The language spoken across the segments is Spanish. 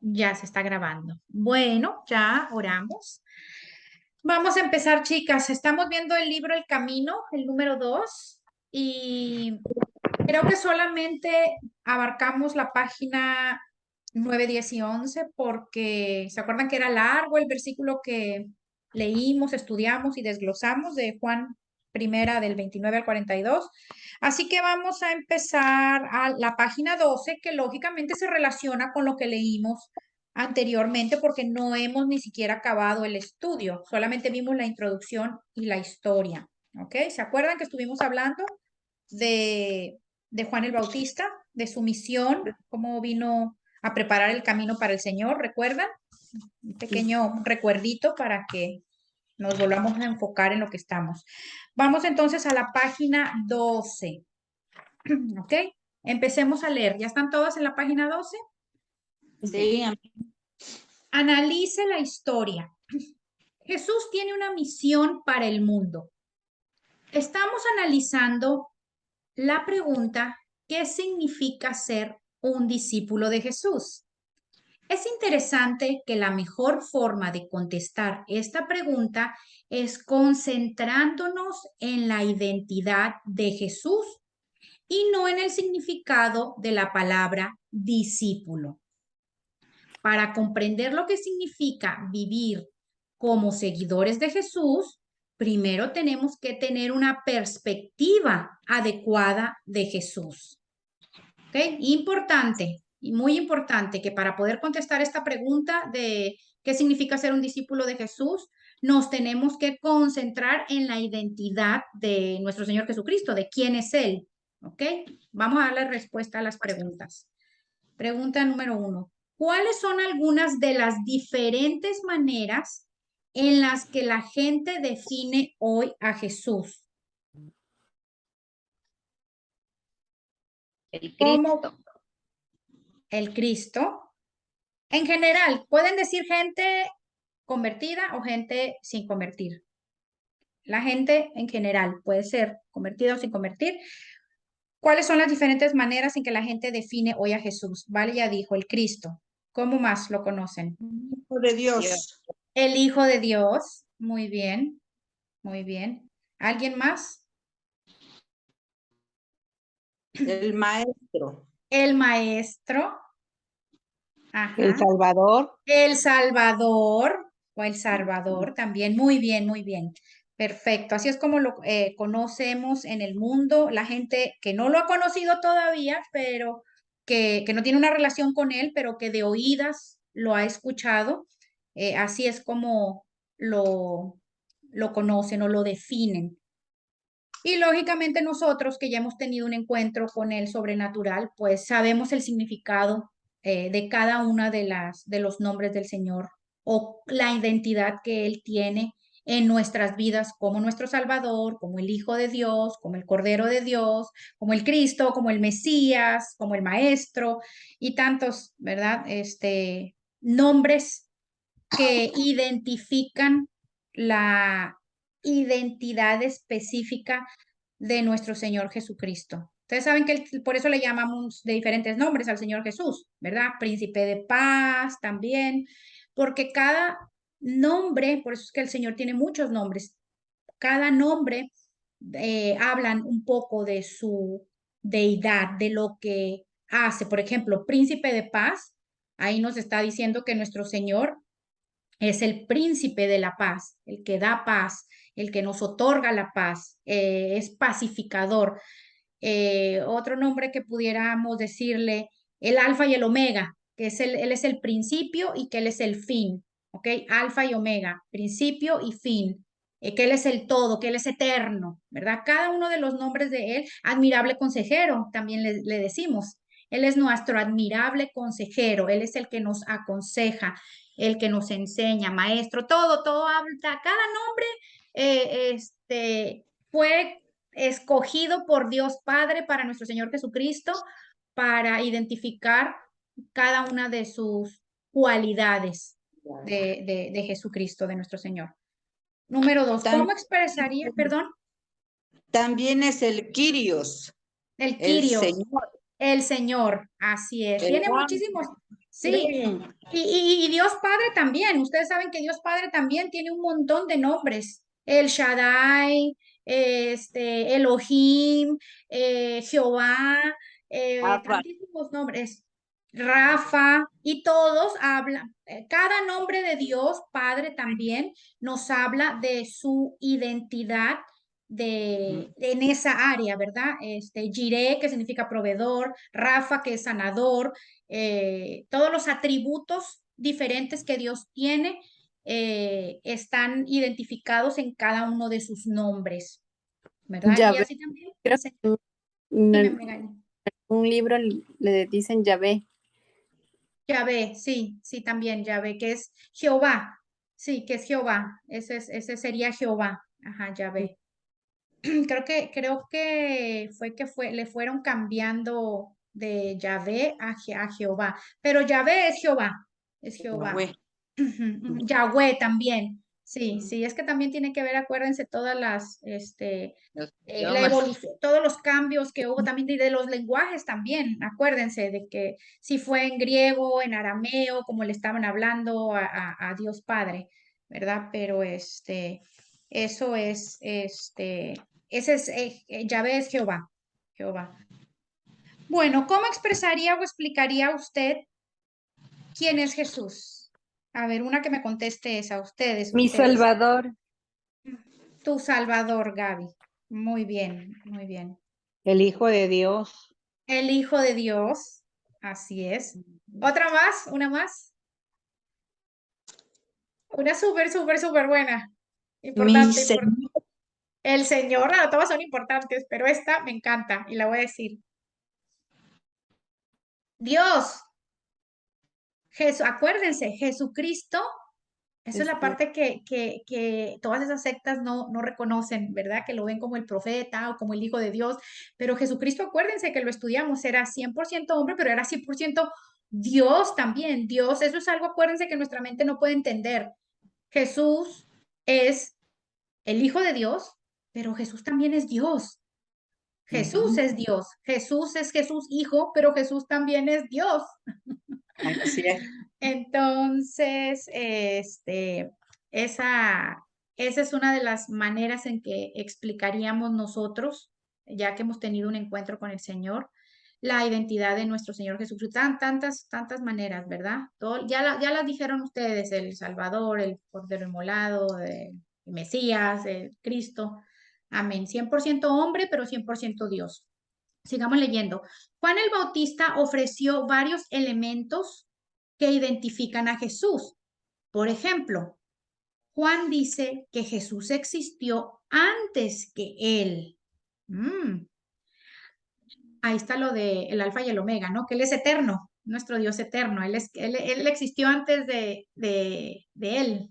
Ya se está grabando. Bueno, ya oramos. Vamos a empezar, chicas. Estamos viendo el libro El Camino, el número 2, y creo que solamente abarcamos la página 9, 10 y 11 porque se acuerdan que era largo el versículo que leímos, estudiamos y desglosamos de Juan primera del 29 al 42. Así que vamos a empezar a la página 12, que lógicamente se relaciona con lo que leímos anteriormente porque no hemos ni siquiera acabado el estudio, solamente vimos la introducción y la historia. ¿Ok? ¿Se acuerdan que estuvimos hablando de Juan el Bautista, de su misión, cómo vino a preparar el camino para el Señor? ¿Recuerdan? Un pequeño recuerdito para que nos volvamos a enfocar en lo que estamos. Vamos entonces a la página 12. ¿Ok? Empecemos a leer. ¿Ya están todas en la página 12? Sí, Analice la historia. Jesús tiene una misión para el mundo. Estamos analizando la pregunta, ¿qué significa ser un discípulo de Jesús? Es interesante que la mejor forma de contestar esta pregunta es concentrándonos en la identidad de Jesús y no en el significado de la palabra discípulo. Para comprender lo que significa vivir como seguidores de Jesús, primero tenemos que tener una perspectiva adecuada de Jesús. ¿Ok? Importante y muy importante que para poder contestar esta pregunta de qué significa ser un discípulo de Jesús, nos tenemos que concentrar en la identidad de nuestro Señor Jesucristo, de quién es Él. ¿Ok? Vamos a darle respuesta a las preguntas. Pregunta número 1. ¿Cuáles son algunas de las diferentes maneras en las que la gente define hoy a Jesús? el Como Cristo. el Cristo. En general, pueden decir gente convertida o gente sin convertir. La gente en general puede ser convertida o sin convertir. ¿Cuáles son las diferentes maneras en que la gente define hoy a Jesús? Vale, ya dijo, el Cristo. ¿Cómo más lo conocen? Hijo de Dios. Dios, El Hijo de Dios. Muy bien, muy bien. ¿Alguien más? el Maestro, El Maestro. el Ajá. Salvador, El Salvador o el Salvador también. Muy bien, muy bien. Perfecto. Así es como lo conocemos en el mundo. La gente que no lo ha conocido todavía, pero que no tiene una relación con él, pero que de oídas lo ha escuchado. Así es como lo, lo conocen o lo definen. Y lógicamente nosotros que ya hemos tenido un encuentro con el sobrenatural, pues sabemos el significado de cada una de los nombres del Señor o la identidad que Él tiene en nuestras vidas como nuestro Salvador, como el Hijo de Dios, como el Cordero de Dios, como el Cristo, como el Mesías, como el Maestro y tantos, ¿verdad? Nombres que identifican la identidad específica de nuestro Señor Jesucristo. Ustedes saben que por eso le llamamos de diferentes nombres al Señor Jesús, ¿verdad? Príncipe de paz también, porque cada nombre, por eso es que el Señor tiene muchos nombres, cada nombre hablan un poco de su deidad, de lo que hace. Por ejemplo, príncipe de paz, ahí nos está diciendo que nuestro Señor es el príncipe de la paz, el que da paz, el que nos otorga la paz, es pacificador. Otro nombre que pudiéramos decirle, el alfa y el omega, que es él es el principio y que él es el fin, ¿ok? Alfa y omega, principio y fin, que él es el todo, que él es eterno, ¿verdad? Cada uno de los nombres de él, admirable consejero, también le decimos. Él es nuestro admirable consejero, él es el que nos aconseja, el que nos enseña, maestro, todo habla, cada nombre fue escogido por Dios Padre para nuestro Señor Jesucristo para identificar cada una de sus cualidades de Jesucristo, de nuestro Señor. Número 2, ¿cómo también, expresaría, perdón, también es el Kyrios, el el Kyrios, Señor, El Señor, así es. Tiene muchísimos, sí. Sí. Y Dios Padre también. Ustedes saben que Dios Padre también tiene un montón de nombres. El Shaddai, Elohim, Jehová, Rafa. tantísimos nombres. Rafa, y todos hablan, cada nombre de Dios Padre también nos habla de su identidad en esa área, ¿verdad? Jireh, que significa proveedor, Rafa, que es sanador, todos los atributos diferentes que Dios tiene están identificados en cada uno de sus nombres, ¿verdad? Y Yahvé, así también, creo que dime, en Megali. un libro le dicen Yahvé. Yahvé, sí, sí, también Yahvé, que es Jehová, sí, que es Jehová, ese sería Jehová, ajá, Yahvé. Le fueron cambiando de Yahvé a Jehová, pero Yahvé es Jehová. Yahweh. Yahweh también, sí, sí, es que también tiene que ver, acuérdense, todas las, Los la idiomas. evolución, todos los cambios que hubo también de los lenguajes también, acuérdense de que si fue en griego, en arameo, como le estaban hablando a Dios Padre, ¿verdad? Pero eso es, ese es, Yahvé es Jehová, Jehová. Bueno, ¿cómo expresaría o explicaría usted quién es Jesús? A ver, una que me conteste es a ustedes, Mi ustedes. Salvador. Tu Salvador, Gaby. Muy bien, muy bien. El Hijo de Dios. El Hijo de Dios, así es. Otra más, una más. Una súper, súper, súper buena. Mi Importante, Señor. El Señor, no, todas son importantes, pero esta me encanta y la voy a decir. Dios, acuérdense, Jesucristo, eso es la Dios. parte que todas esas sectas no reconocen, ¿verdad? Que lo ven como el profeta o como el Hijo de Dios, pero Jesucristo, acuérdense que lo estudiamos, era 100% hombre, pero era 100% Dios también. Dios, eso es algo, acuérdense que nuestra mente no puede entender. Jesús es el Hijo de Dios, pero Jesús también es Dios. Jesús es Dios. Jesús es Jesús Hijo, pero Jesús también es Dios. Así es. Entonces, esa, esa es una de las maneras en que explicaríamos nosotros, ya que hemos tenido un encuentro con el Señor, la identidad de nuestro Señor Jesucristo. Tantas maneras, ¿verdad? Ya las dijeron ustedes, el Salvador, el Cordero Inmolado, el Mesías, el Cristo. Amén. 100% hombre, pero 100% Dios. Sigamos leyendo. Juan el Bautista ofreció varios elementos que identifican a Jesús. Por ejemplo, Juan dice que Jesús existió antes que él. Ahí está lo de el alfa y el omega, ¿no? Que él es eterno, nuestro Dios eterno. Él existió antes de él,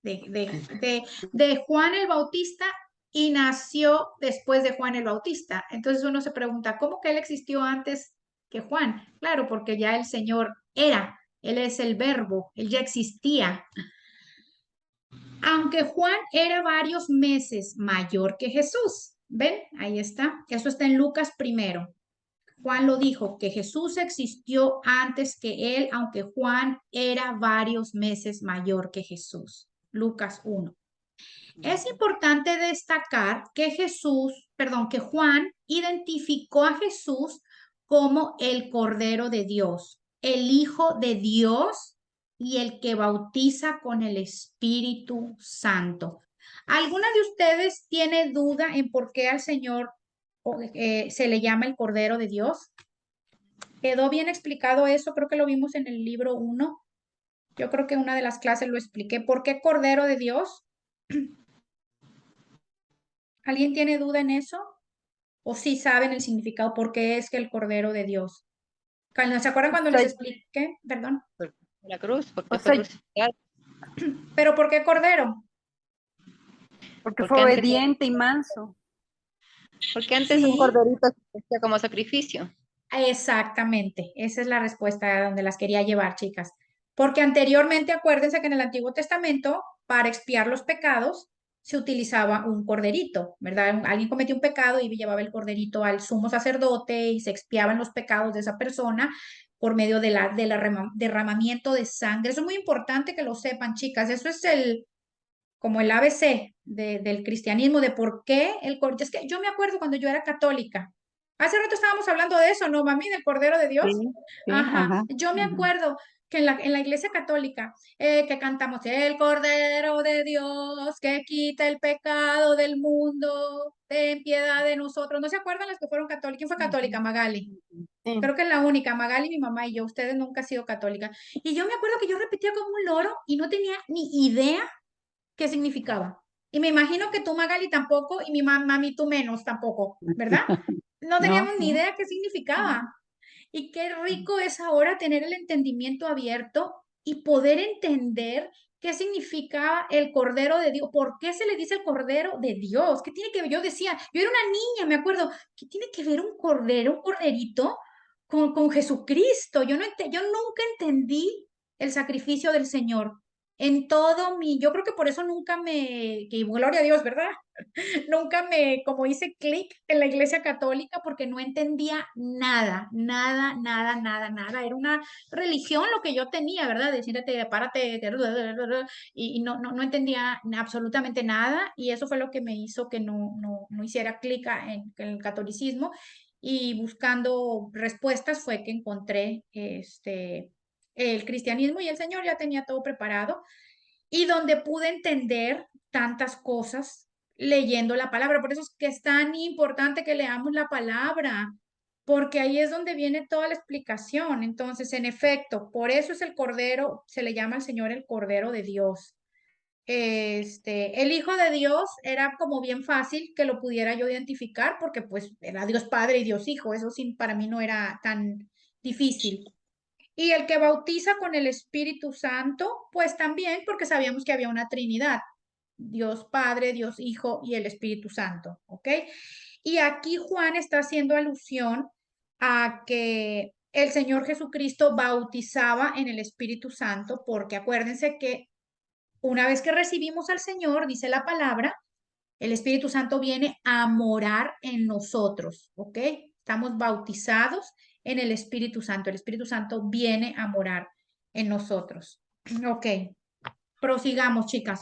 de Juan el Bautista, y nació después de Juan el Bautista. Entonces uno se pregunta, ¿cómo que él existió antes que Juan? Claro, porque ya el Señor era, él es el verbo, él ya existía. Aunque Juan era varios meses mayor que Jesús. ¿Ven? Ahí está. Eso está en Lucas primero. Juan lo dijo, que Jesús existió antes que él, aunque Juan era varios meses mayor que Jesús. Lucas 1. Es importante destacar que que Juan identificó a Jesús como el Cordero de Dios, el Hijo de Dios y el que bautiza con el Espíritu Santo. ¿Alguna de ustedes tiene duda en por qué al Señor se le llama el Cordero de Dios? ¿Quedó bien explicado eso? Creo que lo vimos en el libro 1. Yo creo que en una de las clases lo expliqué. ¿Por qué Cordero de Dios? ¿Alguien tiene duda en eso? ¿O sí saben el significado? ¿Por qué es que el Cordero de Dios? ¿Se acuerdan cuando O les sea, expliqué? Perdón. La cruz, porque o fue sea, crucificado. ¿Pero por qué Cordero? porque fue Porque antes, obediente y manso. porque antes un Sí, corderito se ofrecía como sacrificio. exactamente. Esa es la respuesta a donde las quería llevar, chicas. Porque anteriormente, acuérdense que en el Antiguo Testamento, para expiar los pecados, se utilizaba un corderito, ¿verdad? Alguien cometió un pecado y llevaba el corderito al sumo sacerdote y se expiaban los pecados de esa persona por medio de derramamiento de sangre. Eso es muy importante que lo sepan, chicas. Eso es como el ABC del cristianismo, de por qué el cordero. Es que yo me acuerdo cuando yo era católica. Hace rato estábamos hablando de eso, ¿no, mami? Del Cordero de Dios. Sí, sí, Ajá. ajá. Yo me acuerdo que en la iglesia católica, que cantamos el Cordero de Dios que quita el pecado del mundo, ten piedad de nosotros. ¿No se acuerdan las que fueron católicas? ¿Quién fue católica? Magali. Sí. Creo que es la única, Magali, mi mamá y yo. Ustedes nunca han sido católicas. Y yo me acuerdo que yo repetía como un loro y no tenía ni idea qué significaba. Y me imagino que tú, Magali, tampoco, y mi mami, tú menos tampoco, ¿verdad? No No, teníamos ni no. idea qué significaba. Y qué rico es ahora tener el entendimiento abierto y poder entender qué significa el Cordero de Dios, por qué se le dice el Cordero de Dios, qué tiene que ver. Yo decía, yo era una niña, me acuerdo, ¿qué tiene que ver un cordero, un corderito con Jesucristo? Yo nunca entendí el sacrificio del Señor. En todo yo creo que por eso nunca que gloria a Dios, ¿verdad? Nunca como hice clic en la iglesia católica porque no entendía nada, nada, nada, nada, nada. Era una religión lo que yo tenía, ¿verdad? Decírate, párate, y no entendía absolutamente nada y eso fue lo que me hizo que no hiciera clic en el catolicismo y buscando respuestas fue que encontré el cristianismo y el Señor ya tenía todo preparado y donde pude entender tantas cosas leyendo la palabra. Por eso es que es tan importante que leamos la palabra, porque ahí es donde viene toda la explicación. Entonces, en efecto, por eso es el Cordero, se le llama al Señor el Cordero de Dios. El Hijo de Dios era como bien fácil que lo pudiera yo identificar, porque pues era Dios Padre y Dios Hijo, eso sí, para mí no era tan difícil. Y el que bautiza con el Espíritu Santo, pues también, porque sabíamos que había una Trinidad, Dios Padre, Dios Hijo y el Espíritu Santo, ¿ok? Y aquí Juan está haciendo alusión a que el Señor Jesucristo bautizaba en el Espíritu Santo, porque acuérdense que una vez que recibimos al Señor, dice la palabra, el Espíritu Santo viene a morar en nosotros, ¿ok? Estamos bautizados en el Espíritu Santo. El Espíritu Santo viene a morar en nosotros. Ok, prosigamos, chicas.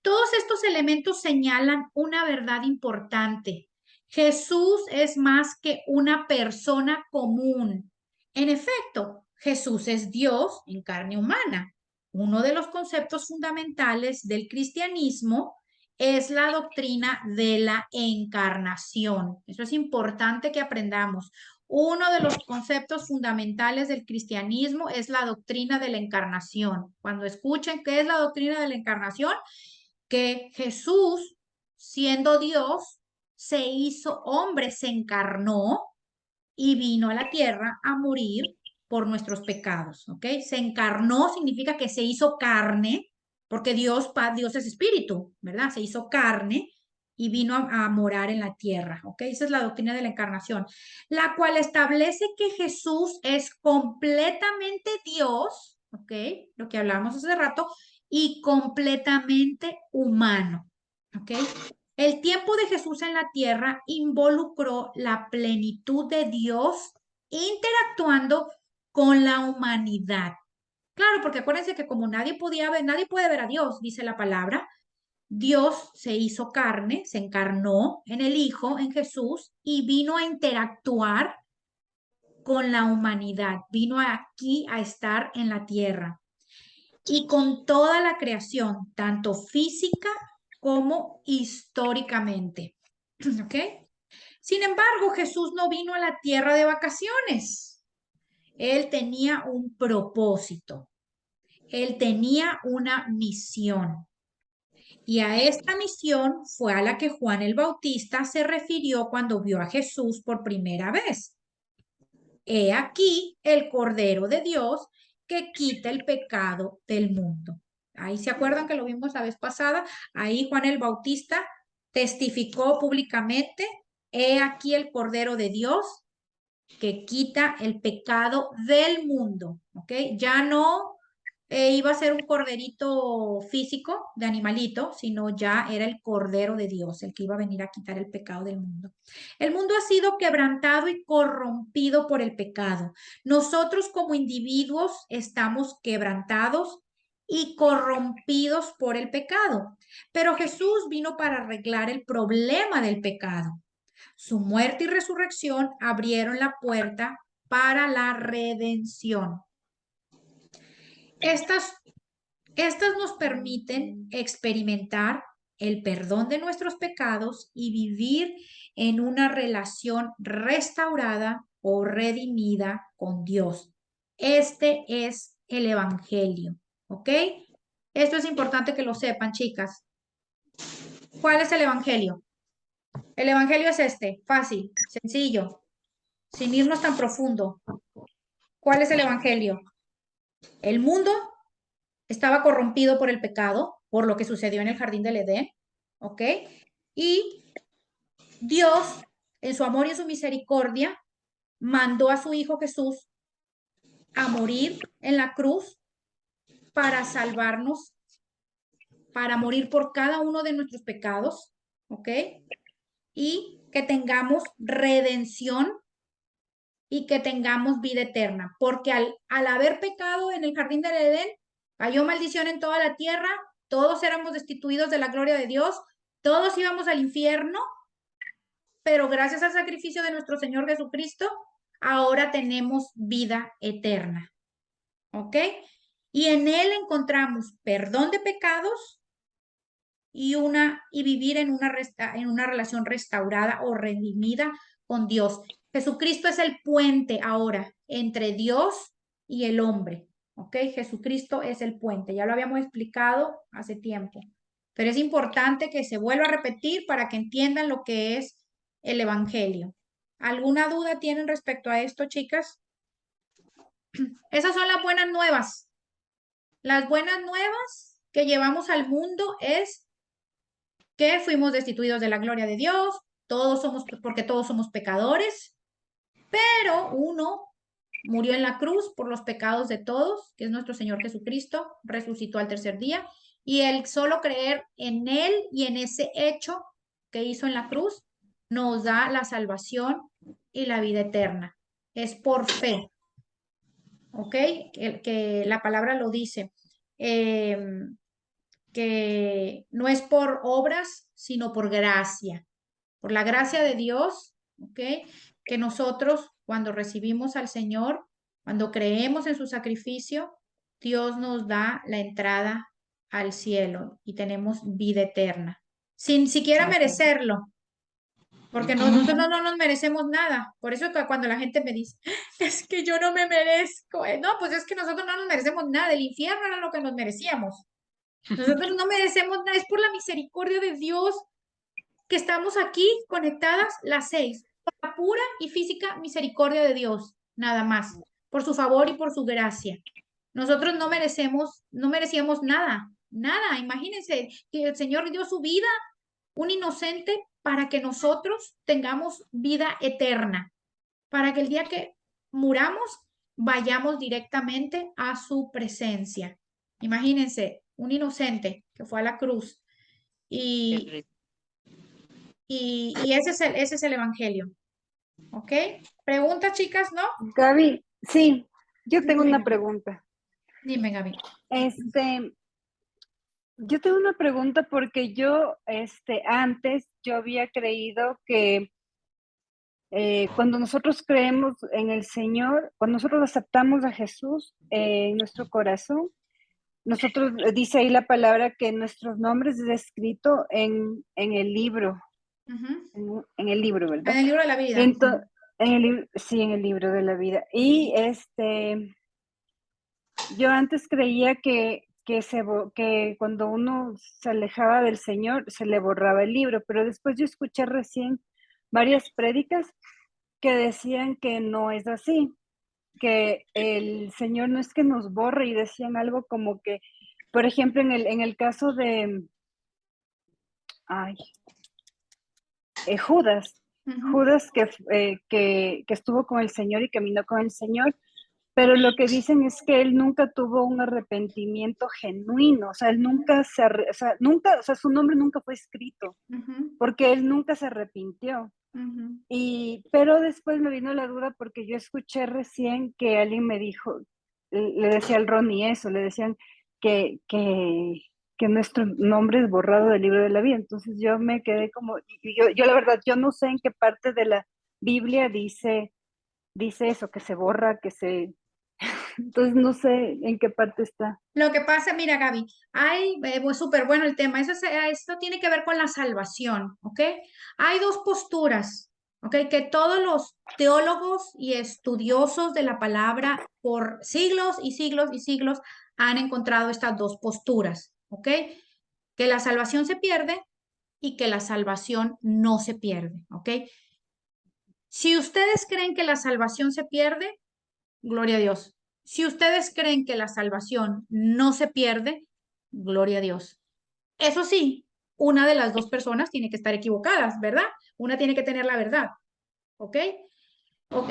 Todos estos elementos señalan una verdad importante. Jesús es más que una persona común. En efecto, Jesús es Dios en carne humana. Uno de los conceptos fundamentales del cristianismo es la doctrina de la encarnación. Eso es importante que aprendamos. Uno de los conceptos fundamentales del cristianismo es la doctrina de la encarnación. Cuando escuchen qué es la doctrina de la encarnación, que Jesús, siendo Dios, se hizo hombre, se encarnó y vino a la tierra a morir por nuestros pecados, ¿ok? Se encarnó significa que se hizo carne, porque Dios es espíritu, ¿verdad? Se hizo carne y vino a morar en la tierra, ¿ok? Esa es la doctrina de la encarnación, la cual establece que Jesús es completamente Dios, ¿ok? Lo que hablamos hace rato, y completamente humano, ¿ok? El tiempo de Jesús en la tierra involucró la plenitud de Dios interactuando con la humanidad. Claro, porque acuérdense que como nadie puede ver a Dios, dice la palabra, Dios se hizo carne, se encarnó en el Hijo, en Jesús, y vino a interactuar con la humanidad, vino aquí a estar en la tierra y con toda la creación, tanto física como históricamente. ¿Ok? Sin embargo, Jesús no vino a la tierra de vacaciones. Él tenía un propósito. Él tenía una misión. Y a esta misión fue a la que Juan el Bautista se refirió cuando vio a Jesús por primera vez. He aquí el Cordero de Dios que quita el pecado del mundo. Ahí se acuerdan que lo vimos la vez pasada. Ahí Juan el Bautista testificó públicamente, he aquí el Cordero de Dios que quita el pecado del mundo, ¿ok? Ya no iba a ser un corderito físico de animalito, sino ya era el Cordero de Dios, el que iba a venir a quitar el pecado del mundo. El mundo ha sido quebrantado y corrompido por el pecado. Nosotros como individuos estamos quebrantados y corrompidos por el pecado. Pero Jesús vino para arreglar el problema del pecado. Su muerte y resurrección abrieron la puerta para la redención. Estas nos permiten experimentar el perdón de nuestros pecados y vivir en una relación restaurada o redimida con Dios. Este es el Evangelio, ¿ok? Esto es importante que lo sepan, chicas. ¿Cuál es el Evangelio? El Evangelio es este, fácil, sencillo, sin irnos tan profundo. ¿Cuál es el Evangelio? El mundo estaba corrompido por el pecado, por lo que sucedió en el jardín del Edén, ¿ok? Y Dios, en su amor y en su misericordia, mandó a su Hijo Jesús a morir en la cruz para salvarnos, para morir por cada uno de nuestros pecados, ¿ok? Y que tengamos redención y que tengamos vida eterna, porque al haber pecado en el jardín del Edén, cayó maldición en toda la tierra, todos éramos destituidos de la gloria de Dios, todos íbamos al infierno, pero gracias al sacrificio de nuestro Señor Jesucristo, ahora tenemos vida eterna. ¿Ok? Y en Él encontramos perdón de pecados y vivir en una relación restaurada o redimida con Dios. Jesucristo es el puente ahora entre Dios y el hombre. ¿Ok? Jesucristo es el puente. Ya lo habíamos explicado hace tiempo. Pero es importante que se vuelva a repetir para que entiendan lo que es el Evangelio. ¿Alguna duda tienen respecto a esto, chicas? Esas son las buenas nuevas. Las buenas nuevas que llevamos al mundo es que fuimos destituidos de la gloria de Dios, porque todos somos pecadores, pero uno murió en la cruz por los pecados de todos, que es nuestro Señor Jesucristo, resucitó al tercer día, y el solo creer en Él y en ese hecho que hizo en la cruz nos da la salvación y la vida eterna. Es por fe, ¿ok? Que la palabra lo dice. Que no es por obras, sino por gracia, por la gracia de Dios, ¿ok? Que nosotros cuando recibimos al Señor, cuando creemos en su sacrificio, Dios nos da la entrada al cielo y tenemos vida eterna, sin siquiera merecerlo, porque nosotros no nos merecemos nada. Por eso que cuando la gente me dice, es que yo no me merezco, no, pues es que nosotros no nos merecemos nada, el infierno era lo que nos merecíamos. Nosotros no merecemos nada, es por la misericordia de Dios que estamos aquí conectadas las 6, por la pura y física misericordia de Dios, nada más, por su favor y por su gracia. Nosotros no merecíamos nada, nada. Imagínense que el Señor dio su vida, un inocente, para que nosotros tengamos vida eterna, para que el día que muramos vayamos directamente a su presencia. Imagínense, un inocente que fue a la cruz y, ese es el Evangelio. ¿Ok? Preguntas, chicas, ¿no? Gaby, sí, yo tengo Dime, una pregunta. dime, Gaby. Yo tengo una pregunta porque yo, antes yo había creído que cuando nosotros creemos en el Señor, cuando nosotros aceptamos a Jesús en nuestro corazón, nosotros, dice ahí la palabra que nuestros nombres es escrito en el libro, en el libro, En ¿verdad? el libro de la vida. Entonces, sí, en el libro de la vida. Y yo antes creía que cuando uno se alejaba del Señor se le borraba el libro, pero después yo escuché recién varias prédicas que decían que no es así, que el Señor no es que nos borre, y decían algo como que, por ejemplo, en el caso de Judas, Ujú. Judas que estuvo con el Señor y caminó con el Señor, pero lo que dicen es que él nunca tuvo un arrepentimiento genuino, o sea, él nunca o sea, su nombre nunca fue escrito, Ujú, porque él nunca se arrepintió. ujú. Pero después me vino la duda porque yo escuché recién que alguien me dijo, le decía al Ronnie eso, le decían que, que, que nuestro nombre es borrado del libro de la vida. Entonces yo me quedé como, y yo la verdad, yo no sé en qué parte de la Biblia dice eso, que se borra, entonces no sé en qué parte está. Lo que pasa, mira, Gaby, pues, súper bueno el tema. Esto tiene que ver con la salvación, ¿ok? Hay dos posturas, ¿ok? Que todos los teólogos y estudiosos de la palabra por siglos y siglos y siglos han encontrado estas dos posturas, ¿ok? Que la salvación se pierde y que la salvación no se pierde, ¿ok? Si ustedes creen que la salvación se pierde, gloria a Dios. Si ustedes creen que la salvación no se pierde, gloria a Dios. Eso sí, una de las dos personas tiene que estar equivocadas, ¿verdad? Una tiene que tener la verdad, ¿ok? Ok.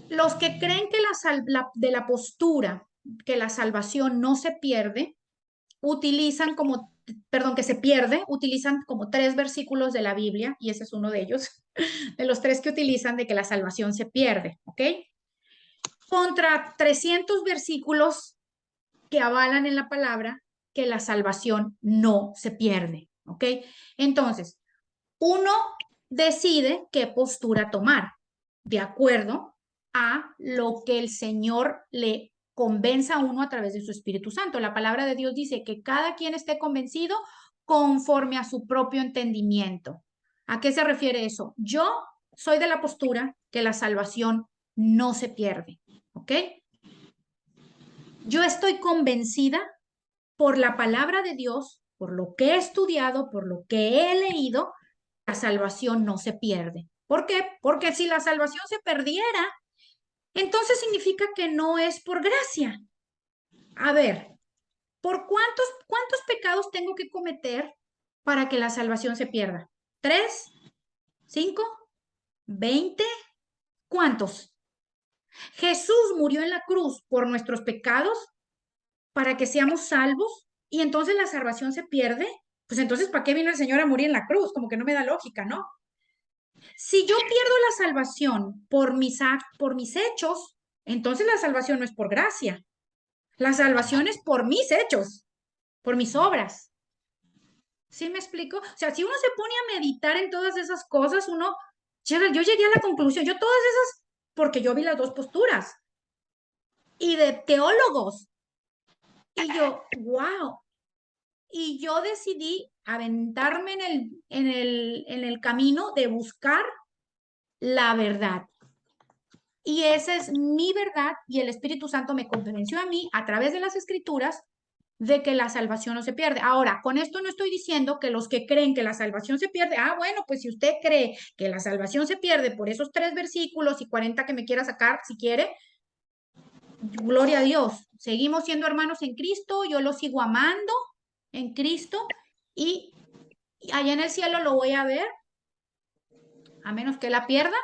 Los que creen que de la postura que la salvación no se pierde, utilizan como, perdón, que se pierde, utilizan como 3 versículos de la Biblia, y ese es uno de ellos, de los 3 que utilizan de que la salvación se pierde, ¿ok? Contra 300 versículos que avalan en la palabra que la salvación no se pierde, ¿ok? Entonces, uno decide qué postura tomar, de acuerdo a lo que el Señor le convenza a uno a través de su Espíritu Santo. La palabra de Dios dice que cada quien esté convencido conforme a su propio entendimiento. ¿A qué se refiere eso? Yo soy de la postura que la salvación no se pierde, ¿ok? Yo estoy convencida por la palabra de Dios, por lo que he estudiado, por lo que he leído, la salvación no se pierde. ¿Por qué? Porque si la salvación se perdiera, entonces significa que no es por gracia. A ver, ¿por cuántos pecados tengo que cometer para que la salvación se pierda? ¿3? ¿5? ¿20? ¿Cuántos? Jesús murió en la cruz por nuestros pecados para que seamos salvos y entonces la salvación se pierde. Pues entonces, ¿para qué vino el Señor a morir en la cruz? Como que no me da lógica, ¿no? Si yo pierdo la salvación por mis hechos, entonces la salvación no es por gracia. La salvación es por mis hechos, por mis obras. ¿Sí me explico? O sea, si uno se pone a meditar en todas esas cosas, yo llegué a la conclusión, yo todas esas, porque yo vi las dos posturas y de teólogos. Y yo, wow. Y yo decidí aventarme en el camino de buscar la verdad. Y esa es mi verdad y el Espíritu Santo me convenció a mí a través de las escrituras de que la salvación no se pierde. Ahora, con esto no estoy diciendo que los que creen que la salvación se pierde, bueno, pues si usted cree que la salvación se pierde por esos 3 versículos y 40 que me quiera sacar, si quiere, gloria a Dios. Seguimos siendo hermanos en Cristo, yo lo sigo amando en Cristo y allá en el cielo lo voy a ver, a menos que la pierda,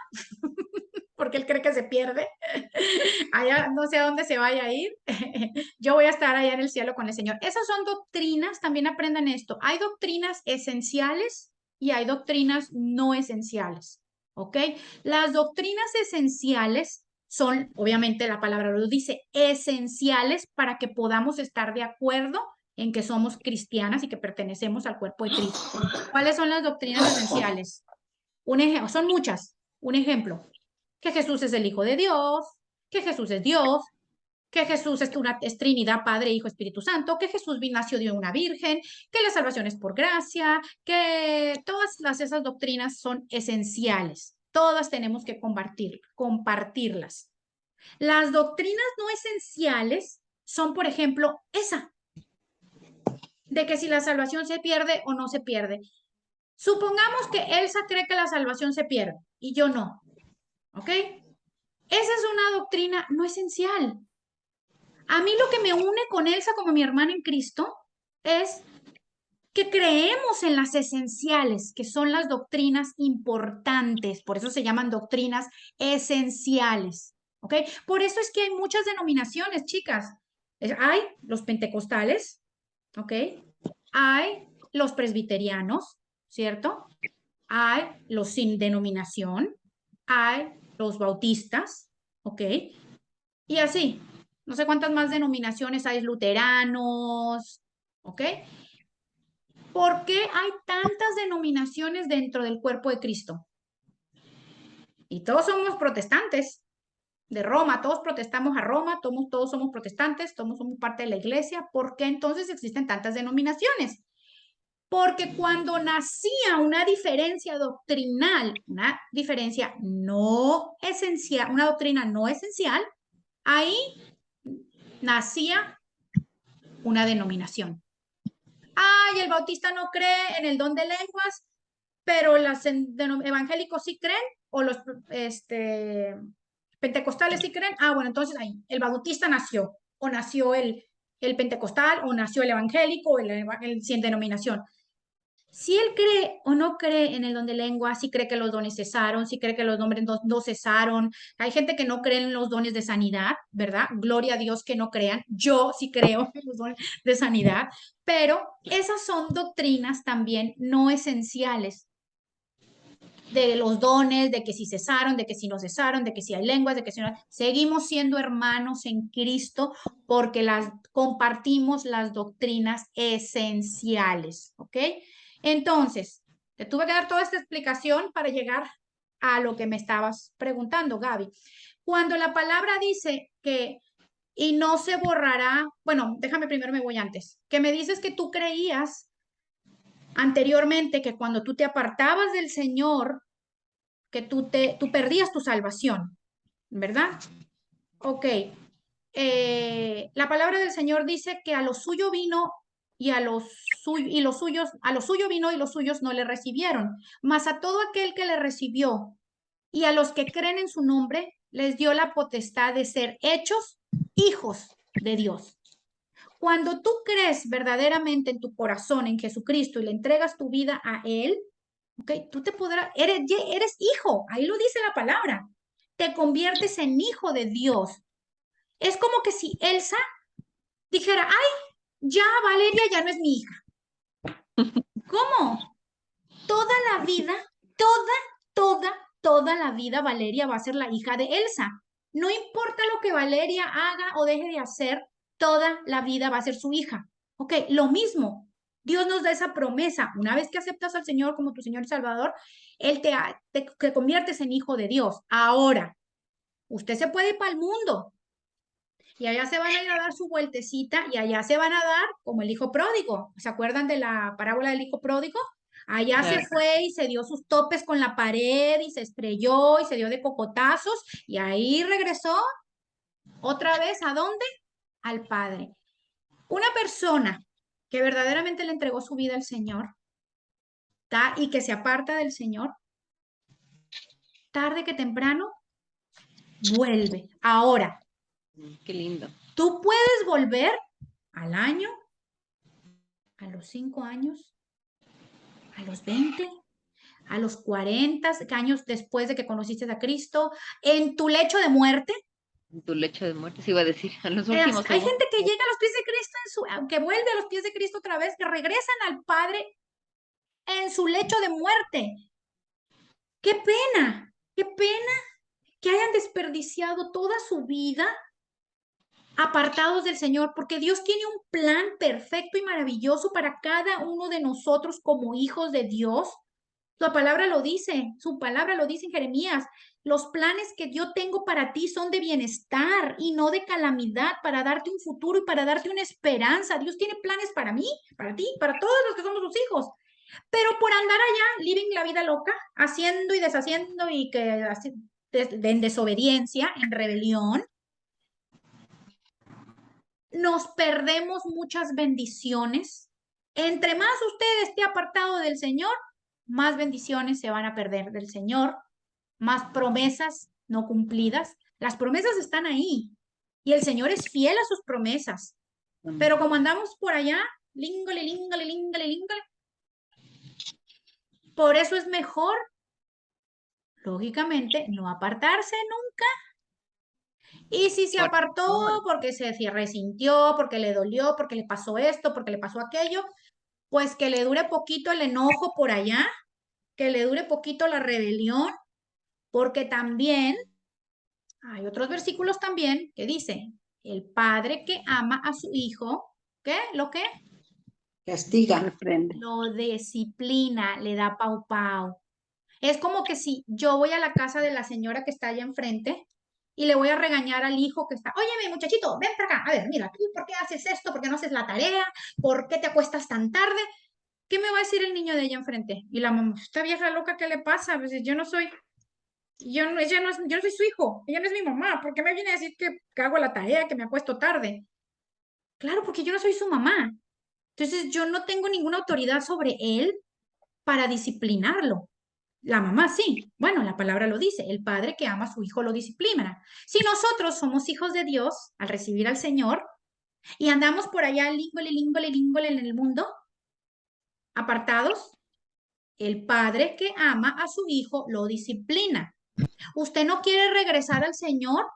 porque él cree que se pierde. Allá no sé a dónde se vaya a ir. Yo voy a estar allá en el cielo con el Señor. Esas son doctrinas, también aprendan esto. Hay doctrinas esenciales y hay doctrinas no esenciales. ¿Ok? Las doctrinas esenciales son, obviamente la palabra lo dice, esenciales para que podamos estar de acuerdo en que somos cristianas y que pertenecemos al cuerpo de Cristo. ¿Cuáles son las doctrinas esenciales? Un ejemplo, son muchas. Un ejemplo, que Jesús es el Hijo de Dios, que Jesús es Dios, que Jesús es Trinidad, Padre, Hijo, Espíritu Santo, que Jesús nació de una virgen, que la salvación es por gracia, que esas doctrinas son esenciales. Todas tenemos que compartirlas. Las doctrinas no esenciales son, por ejemplo, esa, de que si la salvación se pierde o no se pierde. Supongamos que Elsa cree que la salvación se pierde y yo no, ¿ok? Esa es una doctrina no esencial. A mí lo que me une con Elsa como mi hermana en Cristo es que creemos en las esenciales, que son las doctrinas importantes, por eso se llaman doctrinas esenciales. ¿ok? Por eso es que hay muchas denominaciones, chicas. Hay los pentecostales, ¿ok? Hay los presbiterianos, ¿cierto? Hay los sin denominación, hay los bautistas, ¿ok? Y así, no sé cuántas más denominaciones hay, luteranos, ¿ok? ¿Por qué hay tantas denominaciones dentro del cuerpo de Cristo? Y todos somos protestantes de Roma, todos protestamos a Roma, todos somos protestantes, todos somos parte de la iglesia. ¿Por qué entonces existen tantas denominaciones? Porque cuando nacía una diferencia doctrinal, una diferencia no esencial, una doctrina no esencial, ahí nacía una denominación. Ay, el bautista no cree en el don de lenguas, pero los evangélicos sí creen, o los pentecostales sí creen. Ah, bueno, entonces ahí, el bautista nació, o nació el pentecostal, o nació el evangélico, o el sin denominación. Si él cree o no cree en el don de lengua, si cree que los dones cesaron, si cree que los nombres no cesaron. Hay gente que no cree en los dones de sanidad, ¿verdad? Gloria a Dios que no crean. Yo sí creo en los dones de sanidad, pero esas son doctrinas también no esenciales de los dones, de que si cesaron, de que si no cesaron, de que si hay lenguas, de que si no. Seguimos siendo hermanos en Cristo porque compartimos las doctrinas esenciales, ¿ok? Entonces, te tuve que dar toda esta explicación para llegar a lo que me estabas preguntando, Gaby. Cuando la palabra dice que y no se borrará, bueno, déjame primero me voy antes, que me dices que tú creías anteriormente que cuando tú te apartabas del Señor, que tú perdías tu salvación, ¿verdad? Ok. La palabra del Señor dice que a lo suyo vino y a los suyos, a lo suyo vino y los suyos no le recibieron, mas a todo aquel que le recibió y a los que creen en su nombre les dio la potestad de ser hechos hijos de Dios. Cuando tú crees verdaderamente en tu corazón en Jesucristo y le entregas tu vida a Él, ¿ok? Tú te podrás, eres hijo, ahí lo dice la palabra, te conviertes en hijo de Dios. Es como que si Elsa dijera, ay, ya Valeria ya no es mi hija. ¿Cómo? Toda la vida, toda, toda la vida Valeria va a ser la hija de Elsa. No importa lo que Valeria haga o deje de hacer, toda la vida va a ser su hija. Ok, lo mismo. Dios nos da esa promesa. Una vez que aceptas al Señor como tu Señor y Salvador, Él te conviertes en hijo de Dios. Ahora, usted se puede ir para el mundo y allá se van a ir a dar su vueltecita y allá se van a dar como el hijo pródigo. ¿Se acuerdan de la parábola del hijo pródigo? Allá se fue y se dio sus topes con la pared y se estrelló y se dio de cocotazos y ahí regresó otra vez ¿a dónde? Al Padre. Una persona que verdaderamente le entregó su vida al Señor y que se aparta del Señor, tarde que temprano, vuelve. Ahora, Qué lindo. tú puedes volver al año, a los 5 años, a los 20, a los 40 años después de que conociste a Cristo, en tu lecho de muerte. En tu lecho de muerte, se iba a decir, en los últimos Hay gente segundos. que llega a los pies de Cristo, que vuelve a los pies de Cristo otra vez, que regresan al Padre en su lecho de muerte. Qué pena que hayan desperdiciado toda su vida apartados del Señor, porque Dios tiene un plan perfecto y maravilloso para cada uno de nosotros como hijos de Dios. La palabra lo dice, su palabra lo dice en Jeremías. Los planes que yo tengo para ti son de bienestar y no de calamidad, para darte un futuro y para darte una esperanza. Dios tiene planes para mí, para ti, para todos los que somos sus hijos. Pero por andar allá, living la vida loca, haciendo y deshaciendo y que en desobediencia, en rebelión, nos perdemos muchas bendiciones. Entre más usted esté apartado del Señor, más bendiciones se van a perder del Señor, más promesas no cumplidas. Las promesas están ahí y el Señor es fiel a sus promesas. Pero como andamos por allá, língale, língale, língale, língale, por eso es mejor, lógicamente, no apartarse nunca Y si se Por apartó favor. porque se resintió, porque le dolió, porque le pasó esto, porque le pasó aquello, pues que le dure poquito el enojo por allá, que le dure poquito la rebelión, porque también hay otros versículos también que dicen, el padre que ama a su hijo, ¿qué? ¿Lo qué? Castiga. Reprende. Lo disciplina, le da pau pau. Es como que si yo voy a la casa de la señora que está allá enfrente y le voy a regañar al hijo que está, óyeme, muchachito, ven para acá, a ver, mira, ¿tú por qué haces esto? ¿Por qué no haces la tarea? ¿Por qué te acuestas tan tarde? ¿Qué me va a decir el niño de ella enfrente? Y la mamá, esta vieja loca, ¿qué le pasa? Pues yo no soy, ella no es, yo no soy su hijo, ella no es mi mamá, ¿por qué me viene a decir que hago la tarea, que me acuesto tarde? Claro, porque yo no soy su mamá. Entonces yo no tengo ninguna autoridad sobre él para disciplinarlo. La mamá sí. Bueno, la palabra lo dice. El padre que ama a su hijo lo disciplina. Si nosotros somos hijos de Dios al recibir al Señor y andamos por allá língole, língole, língole en el mundo, apartados, el padre que ama a su hijo lo disciplina. Usted no quiere regresar al Señor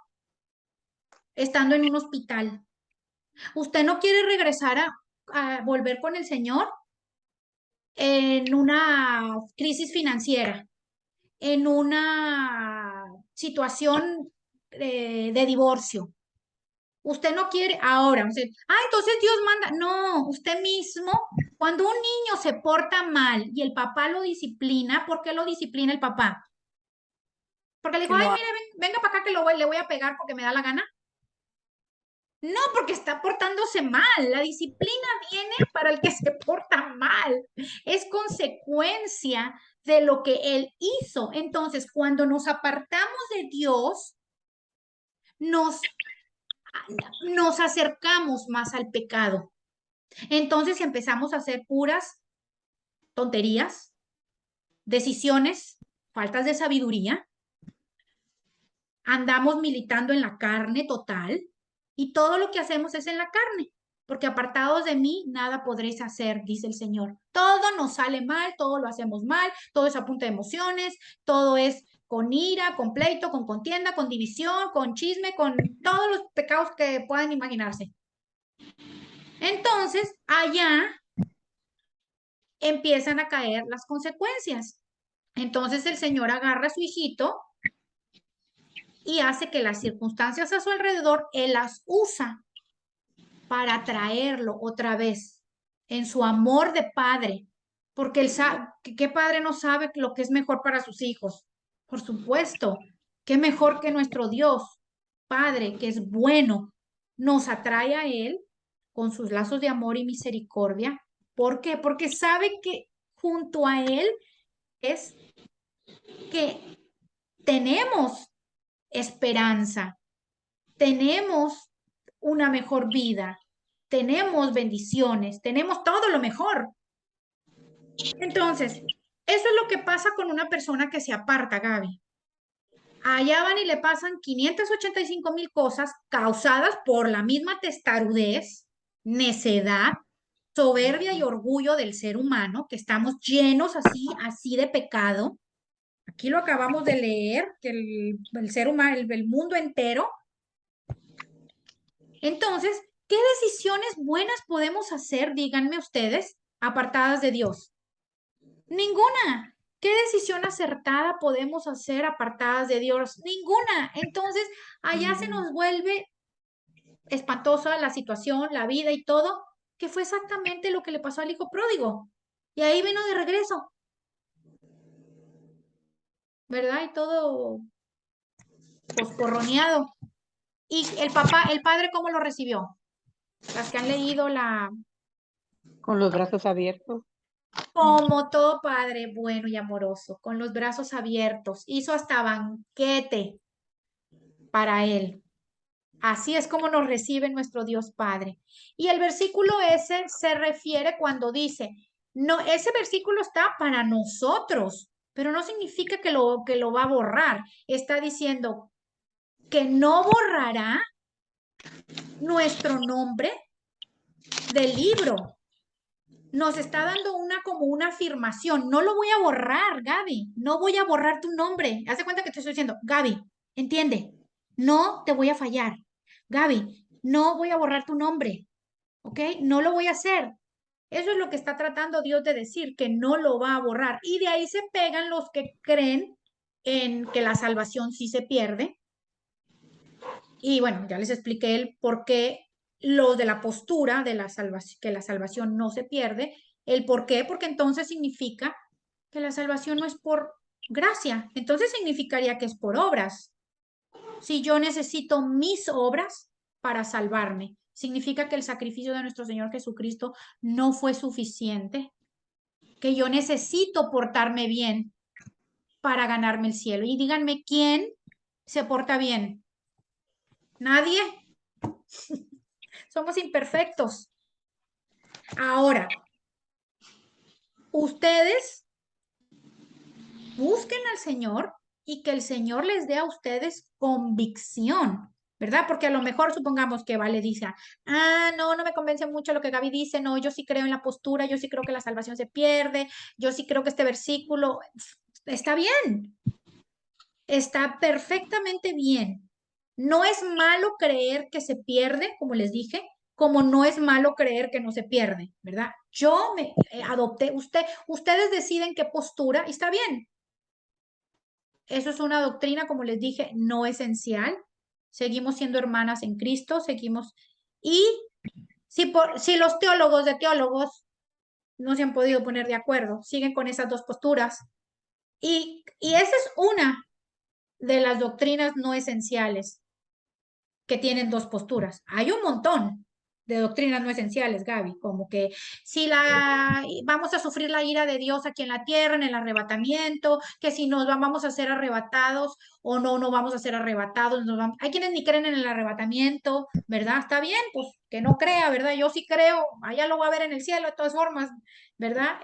estando en un hospital. Usted no quiere regresar a volver con el Señor en una crisis financiera, en una situación de divorcio. Usted no quiere ahora, entonces Dios manda. No, usted mismo, cuando un niño se porta mal y el papá lo disciplina, ¿por qué lo disciplina el papá? Porque le dijo, Que ay, no, mire, venga para acá que le voy a pegar porque me da la gana. No, porque está portándose mal. La disciplina viene para el que se porta mal. Es consecuencia de lo que él hizo. Entonces, cuando nos apartamos de Dios, nos, nos acercamos más al pecado. Entonces empezamos a hacer puras tonterías, decisiones, faltas de sabiduría. Andamos militando en la carne total y todo lo que hacemos es en la carne, porque apartados de mí nada podréis hacer, dice el Señor. Todo nos sale mal, todo lo hacemos mal, todo es a punta de emociones, todo es con ira, con pleito, con contienda, con división, con chisme, con todos los pecados que puedan imaginarse. Entonces, allá empiezan a caer las consecuencias. Entonces el Señor agarra a su hijito y hace que las circunstancias a su alrededor, Él las usa para traerlo otra vez en su amor de padre, porque él sabe, ¿qué padre no sabe lo que es mejor para sus hijos? Por supuesto, qué mejor que nuestro Dios, Padre, que es bueno, nos atrae a Él con sus lazos de amor y misericordia. ¿Por qué? Porque sabe que junto a Él es que tenemos esperanza, tenemos una mejor vida, tenemos bendiciones, tenemos todo lo mejor. Entonces, eso es lo que pasa con una persona que se aparta, Gaby. Allá van y le pasan 585,000 cosas causadas por la misma testarudez, necedad, soberbia y orgullo del ser humano, que estamos llenos así de pecado. Aquí lo acabamos de leer, que el ser humano, el mundo entero. Entonces, ¿qué decisiones buenas podemos hacer, díganme ustedes, apartadas de Dios? Ninguna. ¿Qué decisión acertada podemos hacer apartadas de Dios? Ninguna. Entonces, allá se nos vuelve espantosa la situación, la vida y todo, que fue exactamente lo que le pasó al hijo pródigo. Y ahí vino de regreso, ¿verdad? Y todo poscorroneado. Y el papá, el padre, ¿cómo lo recibió? Las que han leído con los brazos abiertos. como todo padre bueno y amoroso, con los brazos abiertos, hizo hasta banquete para él. Así es como nos recibe nuestro Dios Padre. Y el versículo ese se refiere cuando dice, no, ese versículo está para nosotros, pero no significa que lo va a borrar. Está diciendo que no borrará nuestro nombre del libro. Nos está dando como una afirmación. No lo voy a borrar, Gaby. No voy a borrar tu nombre. Haz de cuenta que te estoy diciendo, Gaby, entiende. No te voy a fallar. Gaby, no voy a borrar tu nombre, ¿ok? No lo voy a hacer. Eso es lo que está tratando Dios de decir, que no lo va a borrar. Y de ahí se pegan los que creen en que la salvación sí se pierde. Y bueno, ya les expliqué el por qué lo de la postura de la salvación, que la salvación no se pierde. El por qué, porque entonces significa que la salvación no es por gracia. Entonces significaría que es por obras. Si yo necesito mis obras para salvarme, significa que el sacrificio de nuestro Señor Jesucristo no fue suficiente, que yo necesito portarme bien para ganarme el cielo. Y díganme, ¿quién se porta bien? Nadie. Somos imperfectos. Ahora, ustedes busquen al Señor y que el Señor les dé a ustedes convicción, ¿verdad? Porque a lo mejor supongamos que Vale dice, no, no me convence mucho lo que Gaby dice, no, yo sí creo en la postura, yo sí creo que la salvación se pierde, yo sí creo que este versículo está bien, está perfectamente bien. No es malo creer que se pierde, como les dije, como no es malo creer que no se pierde, ¿verdad? Yo me adopté, ustedes deciden qué postura y está bien. Eso es una doctrina, como les dije, no esencial. Seguimos siendo hermanas en Cristo, seguimos. Y si los teólogos de teólogos no se han podido poner de acuerdo, siguen con esas dos posturas. Y esa es una de las doctrinas no esenciales que tienen dos posturas. Hay un montón de doctrinas no esenciales, Gaby, como que si vamos a sufrir la ira de Dios aquí en la tierra, en el arrebatamiento, que si nos vamos a ser arrebatados o no vamos a ser arrebatados, hay quienes ni creen en el arrebatamiento, ¿verdad? Está bien, pues que no crea, ¿verdad? Yo sí creo, allá lo voy a ver en el cielo de todas formas, ¿verdad?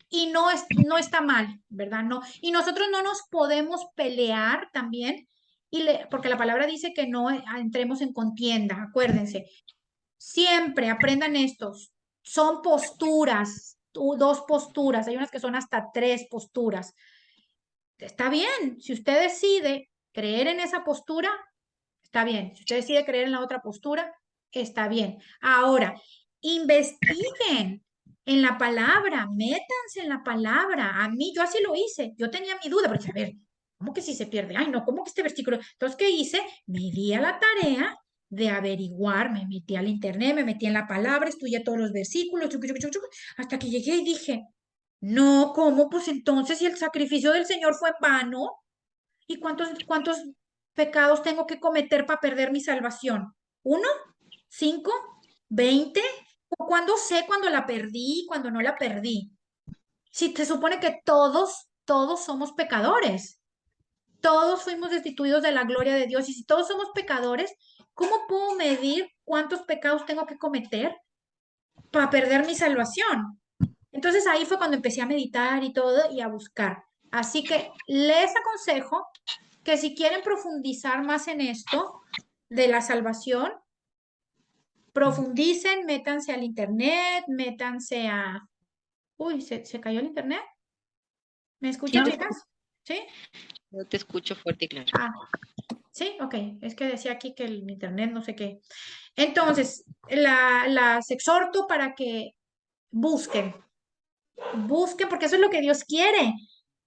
Y no está mal, ¿verdad? No, y nosotros no nos podemos pelear también porque la palabra dice que no entremos en contienda, acuérdense. Siempre aprendan estos. Son posturas, dos posturas, hay unas que son hasta tres posturas. Está bien, si usted decide creer en esa postura, está bien. Si usted decide creer en la otra postura, está bien. Ahora, investiguen en la palabra, métanse en la palabra. A mí, yo así lo hice. Yo tenía mi duda, porque a ver, ¿cómo que si se pierde? Ay, no, ¿cómo que este versículo? Entonces, ¿qué hice? Me di a la tarea de averiguar, me metí al internet, me metí en la palabra, estudié todos los versículos, hasta que llegué y dije, no, ¿cómo? Pues entonces, si el sacrificio del Señor fue en vano, ¿y cuántos pecados tengo que cometer para perder mi salvación? ¿Uno? ¿Cinco? ¿20? ¿O cuándo sé cuando la perdí, cuando no la perdí? Si se supone que todos somos pecadores, todos fuimos destituidos de la gloria de Dios, y si todos somos pecadores, ¿cómo puedo medir cuántos pecados tengo que cometer para perder mi salvación? Entonces ahí fue cuando empecé a meditar y todo y a buscar. Así que les aconsejo que si quieren profundizar más en esto de la salvación, profundicen, métanse al internet, métanse a... Uy, ¿se cayó el internet? ¿Me escuchan, Sí, chicas? ¿Sí? yo te escucho fuerte y claro. Ah, sí, ok. Es que decía aquí que el internet no sé qué. Entonces, las exhorto para que busquen, porque eso es lo que Dios quiere,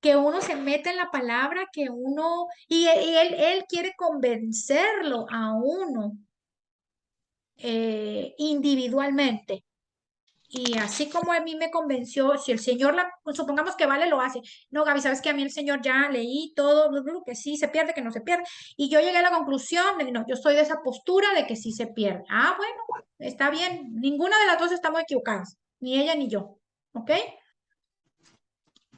que uno se meta en la palabra, que uno, y él quiere convencerlo a uno individualmente. Y así como a mí me convenció, si el Señor, supongamos que Vale lo hace, no, Gaby, sabes que a mí el Señor ya leí todo, que sí se pierde, que no se pierde, y yo llegué a la conclusión de que no, yo estoy de esa postura de que sí se pierde. Ah, bueno, está bien, ninguna de las dos estamos equivocadas, ni ella ni yo, ¿ok?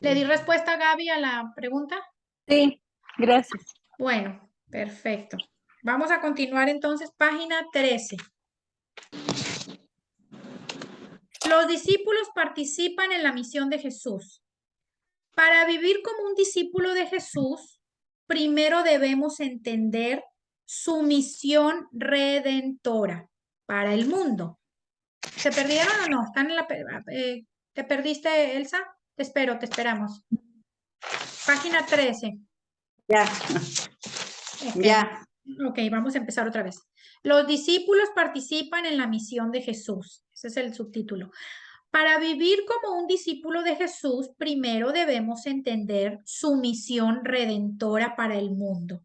¿Le di respuesta a Gaby a la pregunta? Sí, gracias. Bueno, perfecto. Vamos a continuar entonces, página 13. Los discípulos participan en la misión de Jesús. Para vivir como un discípulo de Jesús, primero debemos entender su misión redentora para el mundo. ¿Se perdieron o no? ¿Están en ¿te perdiste, Elsa? Te espero, te esperamos. Página 13. Ya, Ok. ya. Ok, vamos a empezar otra vez. Los discípulos participan en la misión de Jesús. Ese es el subtítulo. Para vivir como un discípulo de Jesús, primero debemos entender su misión redentora para el mundo.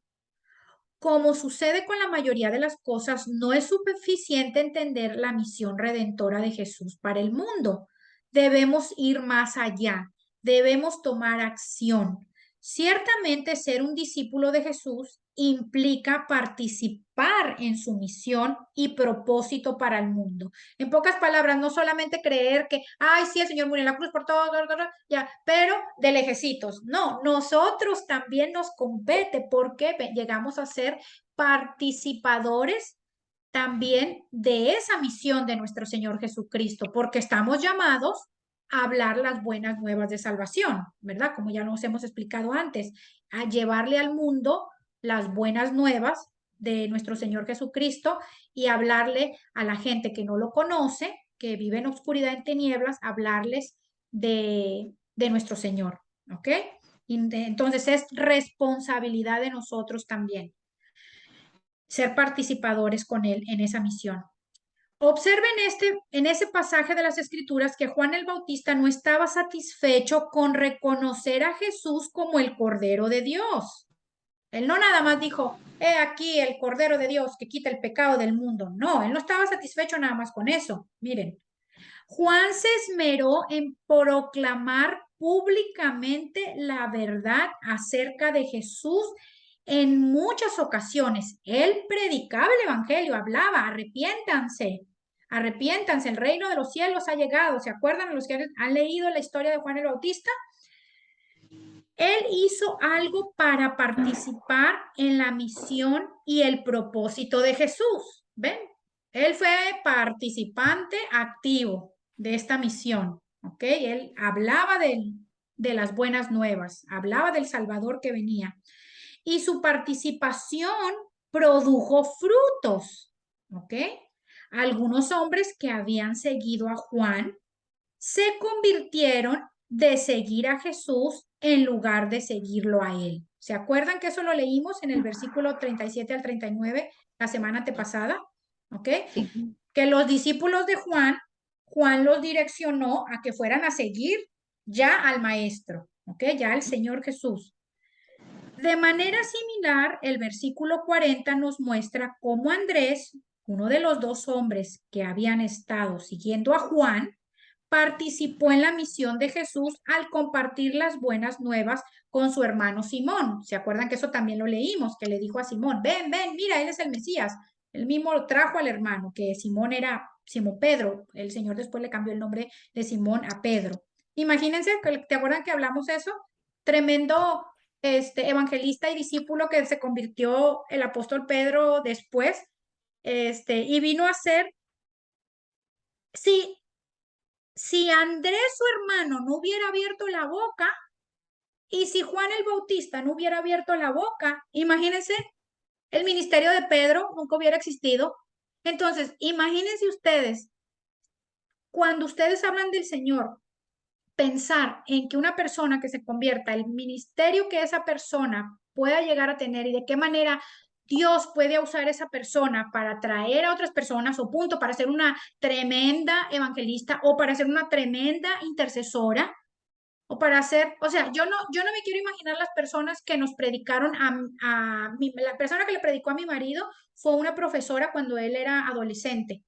Como sucede con la mayoría de las cosas, no es suficiente entender la misión redentora de Jesús para el mundo. Debemos ir más allá, debemos tomar acción. Ciertamente ser un discípulo de Jesús implica participar en su misión y propósito para el mundo. En pocas palabras, no solamente creer que, ay, sí, el Señor murió en la cruz por todo, ya, pero de lejecitos. No, nosotros también nos compete porque llegamos a ser participadores también de esa misión de nuestro Señor Jesucristo, porque estamos llamados a hablar las buenas nuevas de salvación, ¿verdad? Como ya nos hemos explicado antes, a llevarle al mundo las buenas nuevas de nuestro Señor Jesucristo y hablarle a la gente que no lo conoce, que vive en oscuridad, en tinieblas, hablarles de nuestro Señor, ¿ok? Entonces es responsabilidad de nosotros también ser participadores con Él en esa misión. Observen en ese pasaje de las Escrituras que Juan el Bautista no estaba satisfecho con reconocer a Jesús como el Cordero de Dios. Él no nada más dijo, he aquí el Cordero de Dios que quita el pecado del mundo. No, él no estaba satisfecho nada más con eso. Miren, Juan se esmeró en proclamar públicamente la verdad acerca de Jesús en muchas ocasiones. Él predicaba el evangelio, hablaba, arrepiéntanse, arrepiéntanse, el reino de los cielos ha llegado. ¿Se acuerdan los que han leído la historia de Juan el Bautista? Él hizo algo para participar en la misión y el propósito de Jesús. ¿Ven? Él fue participante activo de esta misión. ¿Ok? Él hablaba de las buenas nuevas, hablaba del Salvador que venía. Y su participación produjo frutos. ¿Ok? Algunos hombres que habían seguido a Juan se convirtieron de seguir a Jesús en lugar de seguirlo a él. ¿Se acuerdan que eso lo leímos en el versículo 37 al 39 la semana antepasada? ¿Ok? Sí. Que los discípulos de Juan los direccionó a que fueran a seguir ya al maestro, ¿ok? Ya al Señor Jesús. De manera similar, el versículo 40 nos muestra cómo Andrés, uno de los dos hombres que habían estado siguiendo a Juan, participó en la misión de Jesús al compartir las buenas nuevas con su hermano Simón. ¿Se acuerdan que eso también lo leímos? Que le dijo a Simón, ven, ven, mira, él es el Mesías. Él mismo lo trajo al hermano, que Simón era Simón Pedro. El Señor después le cambió el nombre de Simón a Pedro. Imagínense, ¿te acuerdan que hablamos eso? Tremendo evangelista y discípulo que se convirtió el apóstol Pedro después, y vino a ser, sí, si Andrés, su hermano, no hubiera abierto la boca y si Juan el Bautista no hubiera abierto la boca, imagínense, el ministerio de Pedro nunca hubiera existido. Entonces, imagínense ustedes, cuando ustedes hablan del Señor, pensar en que una persona que se convierta, el ministerio que esa persona pueda llegar a tener y de qué manera Dios puede usar esa persona para atraer a otras personas o punto, para ser una tremenda evangelista o para ser una tremenda intercesora o para hacer, o sea, yo no me quiero imaginar las personas que nos predicaron la persona que le predicó a mi marido fue una profesora cuando él era adolescente.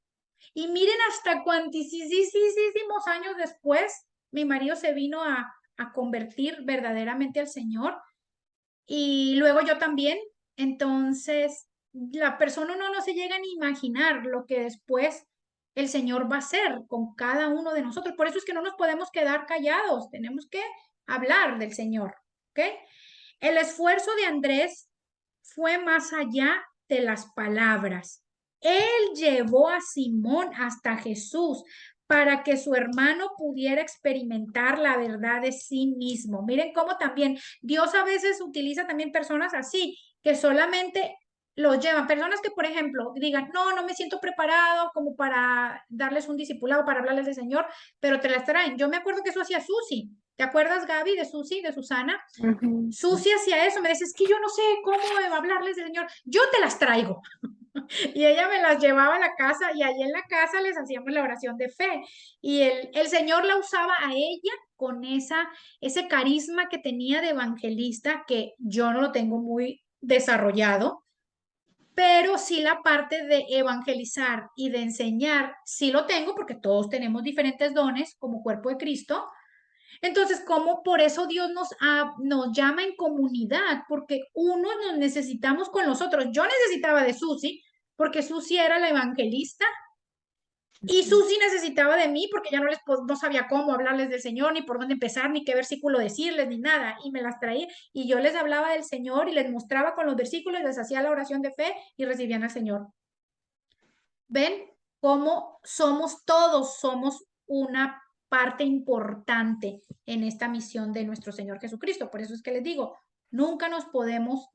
Y miren hasta cuantísimos años después, mi marido se vino a convertir verdaderamente al Señor y luego yo también. Entonces, la persona no se llega ni imaginar lo que después el Señor va a hacer con cada uno de nosotros. Por eso es que no nos podemos quedar callados, tenemos que hablar del Señor, ¿ok? El esfuerzo de Andrés fue más allá de las palabras. Él llevó a Simón hasta Jesús para que su hermano pudiera experimentar la verdad de sí mismo. Miren cómo también Dios a veces utiliza también personas así, que solamente los llevan. Personas que, por ejemplo, digan, no me siento preparado como para darles un discipulado, para hablarles del Señor, pero te las traen. Yo me acuerdo que eso hacía Susi. ¿Te acuerdas, Gaby, de Susi, de Susana? Ujú. Susi hacía eso, me decía, es que yo no sé cómo hablarles del Señor, yo te las traigo. Y ella me las llevaba a la casa y ahí en la casa les hacíamos la oración de fe. Y el Señor la usaba a ella con ese carisma que tenía de evangelista, que yo no lo tengo muy desarrollado, pero sí la parte de evangelizar y de enseñar, sí lo tengo porque todos tenemos diferentes dones como cuerpo de Cristo. Entonces, ¿cómo por eso Dios nos llama en comunidad? Porque unos nos necesitamos con los otros. Yo necesitaba de Susi, porque Susi era la evangelista, y Susi necesitaba de mí, porque ya no sabía cómo hablarles del Señor, ni por dónde empezar, ni qué versículo decirles, ni nada. Y me las traía, y yo les hablaba del Señor, y les mostraba con los versículos, y les hacía la oración de fe, y recibían al Señor. ¿Ven cómo somos una parte importante en esta misión de nuestro Señor Jesucristo? Por eso es que les digo, nunca nos podemos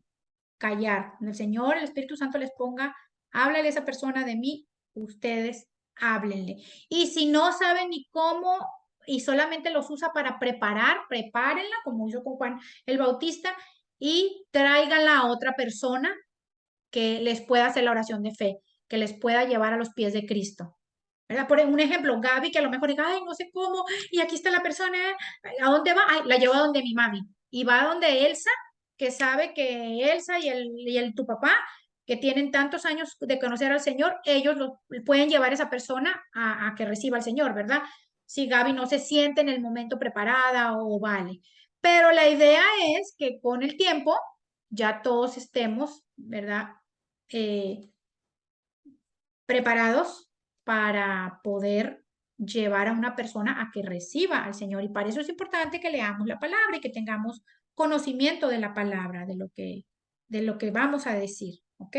callar. El Señor, el Espíritu Santo les ponga, háblale a esa persona de mí, ustedes háblenle. Y si no saben ni cómo y solamente los usa para preparar, prepárenla, como hizo con Juan el Bautista, y tráiganla a otra persona que les pueda hacer la oración de fe, que les pueda llevar a los pies de Cristo. ¿Verdad? Por un ejemplo, Gaby, que a lo mejor diga, ay, no sé cómo, y aquí está la persona, ¿a dónde va? Ay, la llevo a donde mi mami. Y va a donde Elsa, que sabe que Elsa y tu papá, que tienen tantos años de conocer al Señor, ellos pueden llevar a esa persona a que reciba al Señor, ¿verdad? Si Gaby no se siente en el momento preparada o vale. Pero la idea es que con el tiempo ya todos estemos, ¿verdad? Eh, preparados para poder llevar a una persona a que reciba al Señor. Y para eso es importante que leamos la palabra y que tengamos conocimiento de la palabra, de lo que vamos a decir. ¿Ok?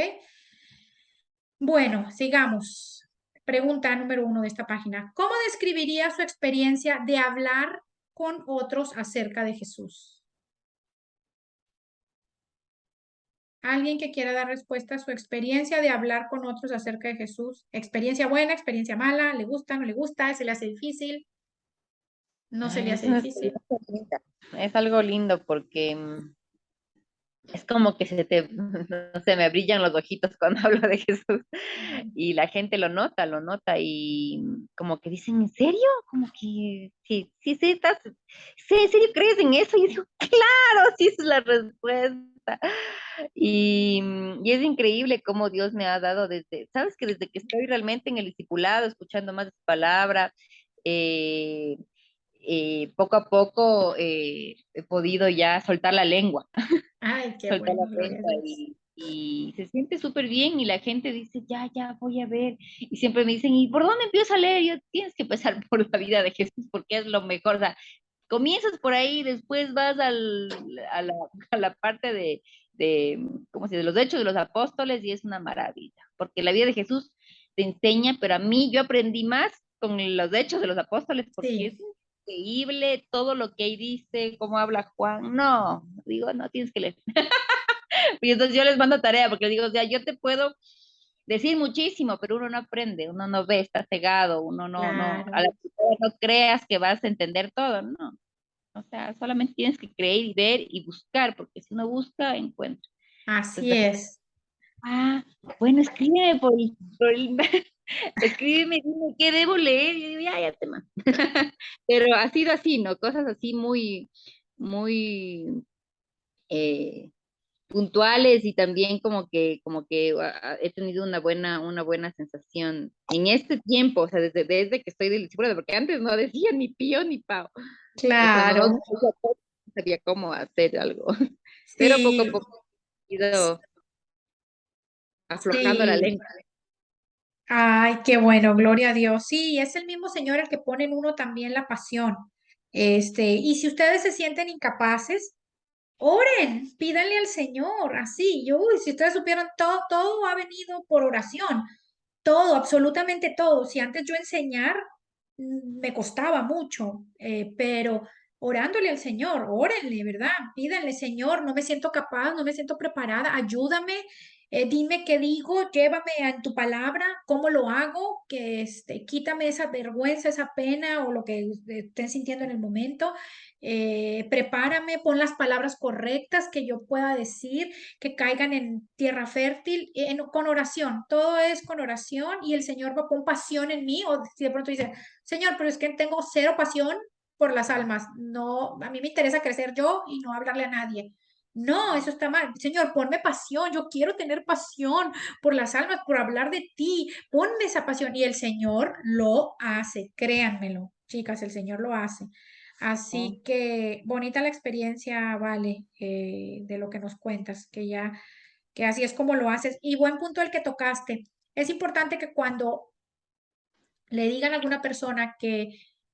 Bueno, sigamos. Pregunta número 1 de esta página. ¿Cómo describiría su experiencia de hablar con otros acerca de Jesús? Alguien que quiera dar respuesta a su experiencia de hablar con otros acerca de Jesús. Experiencia buena, experiencia mala, le gusta, no le gusta, se le hace difícil, no se le Ay, es hace una difícil. experiencia linda. Es algo lindo porque es como que no sé, me brillan los ojitos cuando hablo de Jesús y la gente lo nota y como que dicen, ¿en serio? Como que, sí, sí, sí, sí, ¿en serio crees en eso? Y yo digo, claro, sí, esa es la respuesta. Y es increíble cómo Dios me ha dado sabes que desde que estoy realmente en el discipulado, escuchando más de su palabra, eh, poco a poco he podido ya soltar la lengua, Ay, qué soltar la bueno, gloria a lengua Dios. y se siente súper bien y la gente dice, ya, ya, voy a ver. Y siempre me dicen, ¿y por dónde empiezo a leer? Yo, tienes que empezar por la vida de Jesús porque es lo mejor. O sea, comienzas por ahí, después vas a la parte ¿cómo se dice? De los hechos de los apóstoles y es una maravilla, porque la vida de Jesús te enseña, pero a mí yo aprendí más con los hechos de los apóstoles porque es Sí, increíble todo lo que ahí dice, cómo habla Juan. No, digo, no, tienes que leer. Y entonces yo les mando tarea porque les digo, o sea, yo te puedo decir muchísimo, pero uno no aprende, uno no ve, está cegado, uno a claro. la primera no creas que vas a entender todo, no. O sea, solamente tienes que creer y ver y buscar, porque si uno busca, encuentra. Entonces Así la gente, es. bueno, escríbeme escríbeme, dime qué debo leer. Y yo digo, ya, ya te mando. Pero ha sido así, ¿no? Cosas así muy, muy puntuales y también como que he tenido una buena sensación en este tiempo, o sea, desde que estoy del discípulo, porque antes no decía ni pío ni pao. O sea, nomás Claro. no sabía cómo hacer algo. Pero poco a Sí, poco he ido aflojando la sí. lengua. Ay, qué bueno, gloria a Dios. Sí, es el mismo Señor el que pone en uno también la pasión. Y si ustedes se sienten incapaces, oren, pídanle al Señor, así. Uy, si ustedes supieran, todo ha venido por oración, todo, absolutamente todo. Si antes yo enseñar me costaba mucho, pero orándole al Señor, órenle, ¿verdad? Pídanle, Señor, no me siento capaz, no me siento preparada, ayúdame. Dime qué digo, llévame en tu palabra, cómo lo hago, que quítame esa vergüenza, esa pena o lo que estén sintiendo en el momento. Prepárame, pon las palabras correctas que yo pueda decir, que caigan en tierra fértil, con oración. Todo es con oración y el Señor va a poner pasión en mí. O si de pronto dice, Señor, pero es que tengo cero pasión por las almas. No, a mí me interesa crecer yo y no hablarle a nadie. No, eso está mal. Señor, ponme pasión. Yo quiero tener pasión por las almas, por hablar de ti. Ponme esa pasión. Y el Señor lo hace, créanmelo, chicas, el Señor lo hace. Oh, Así que bonita la experiencia, Vale, de lo que nos cuentas, que así es como lo haces. Y buen punto el que tocaste. Es importante que cuando le digan a alguna persona que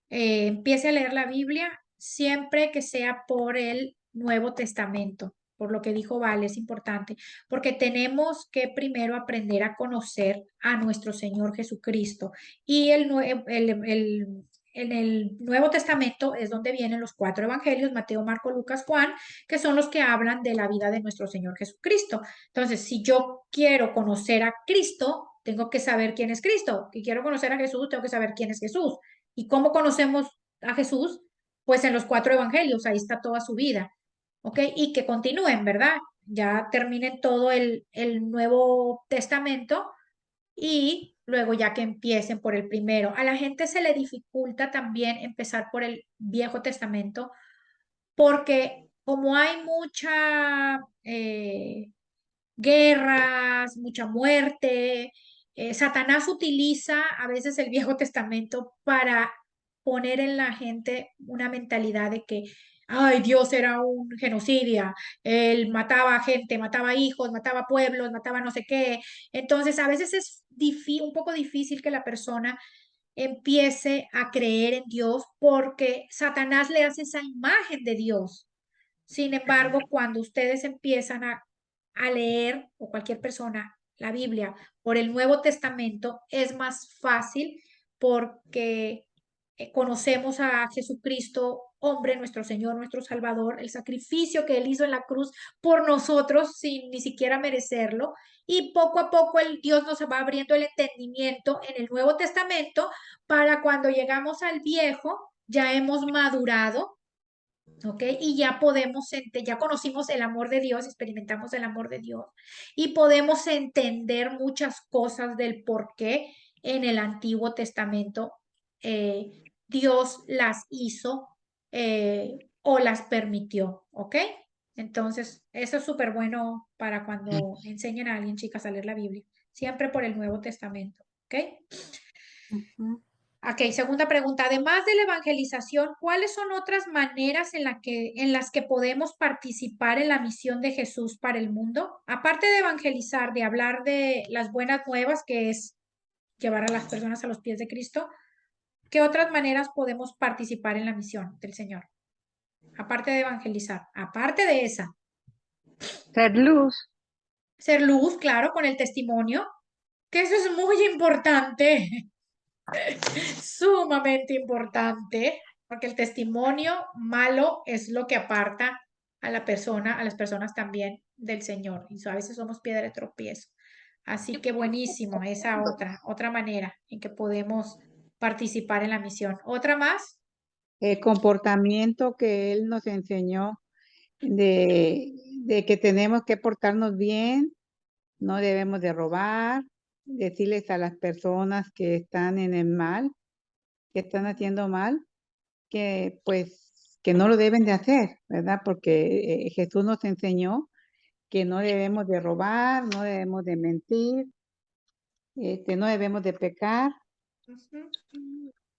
empiece a leer la Biblia, siempre que sea por el Nuevo Testamento, por lo que dijo Vale, es importante, porque tenemos que primero aprender a conocer a nuestro Señor Jesucristo. Y en el Nuevo Testamento es donde vienen los cuatro evangelios, Mateo, Marco, Lucas, Juan, que son los que hablan de la vida de nuestro Señor Jesucristo. Entonces, si yo quiero conocer a Cristo, tengo que saber quién es Cristo. Y quiero conocer a Jesús, tengo que saber quién es Jesús. ¿Y cómo conocemos a Jesús? Pues en los cuatro evangelios, ahí está toda su vida. ¿Ok? Y que continúen, ¿verdad? Ya terminen todo el Nuevo Testamento y luego ya que empiecen por el primero. A la gente se le dificulta también empezar por el Viejo Testamento porque como hay mucha guerras, mucha muerte. Satanás utiliza a veces el Viejo Testamento para poner en la gente una mentalidad de que, ay, Dios era un genocidia, él mataba gente, mataba hijos, mataba pueblos, mataba no sé qué. Entonces, a veces es un poco difícil que la persona empiece a creer en Dios porque Satanás le hace esa imagen de Dios. Sin embargo, cuando ustedes empiezan a leer, o cualquier persona, la Biblia por el Nuevo Testamento, es más fácil porque conocemos a Jesucristo, hombre, nuestro Señor, nuestro Salvador, el sacrificio que Él hizo en la cruz por nosotros sin ni siquiera merecerlo. Y poco a poco el Dios nos va abriendo el entendimiento en el Nuevo Testamento para cuando llegamos al Viejo, ya hemos madurado. ¿Ok? Y ya ya conocimos el amor de Dios, experimentamos el amor de Dios y podemos entender muchas cosas del por qué en el Antiguo Testamento Dios las hizo o las permitió, ¿ok? Entonces, eso es súper bueno para cuando enseñan a alguien, chicas, a leer la Biblia, siempre por el Nuevo Testamento, ¿ok? ujú. Ok, segunda pregunta. Además de la evangelización, ¿cuáles son otras maneras en las que podemos participar en la misión de Jesús para el mundo? Aparte de evangelizar, de hablar de las buenas nuevas, que es llevar a las personas a los pies de Cristo, ¿qué otras maneras podemos participar en la misión del Señor? Aparte de evangelizar, aparte de esa, Ser luz. ser luz, claro, con el testimonio, que eso es muy importante. Sumamente importante, porque el testimonio malo es lo que aparta a la persona, a las personas también del Señor. Y a veces somos piedra de tropiezo. Así que buenísimo, esa otra manera en que podemos participar en la misión. ¿Otra más? El comportamiento que él nos enseñó de que tenemos que portarnos bien, no debemos de robar, decirles a las personas que están en el mal, que están haciendo mal, que pues que no lo deben de hacer, ¿verdad? Porque Jesús nos enseñó que no debemos de robar, no debemos de mentir, no debemos de pecar. Ujú.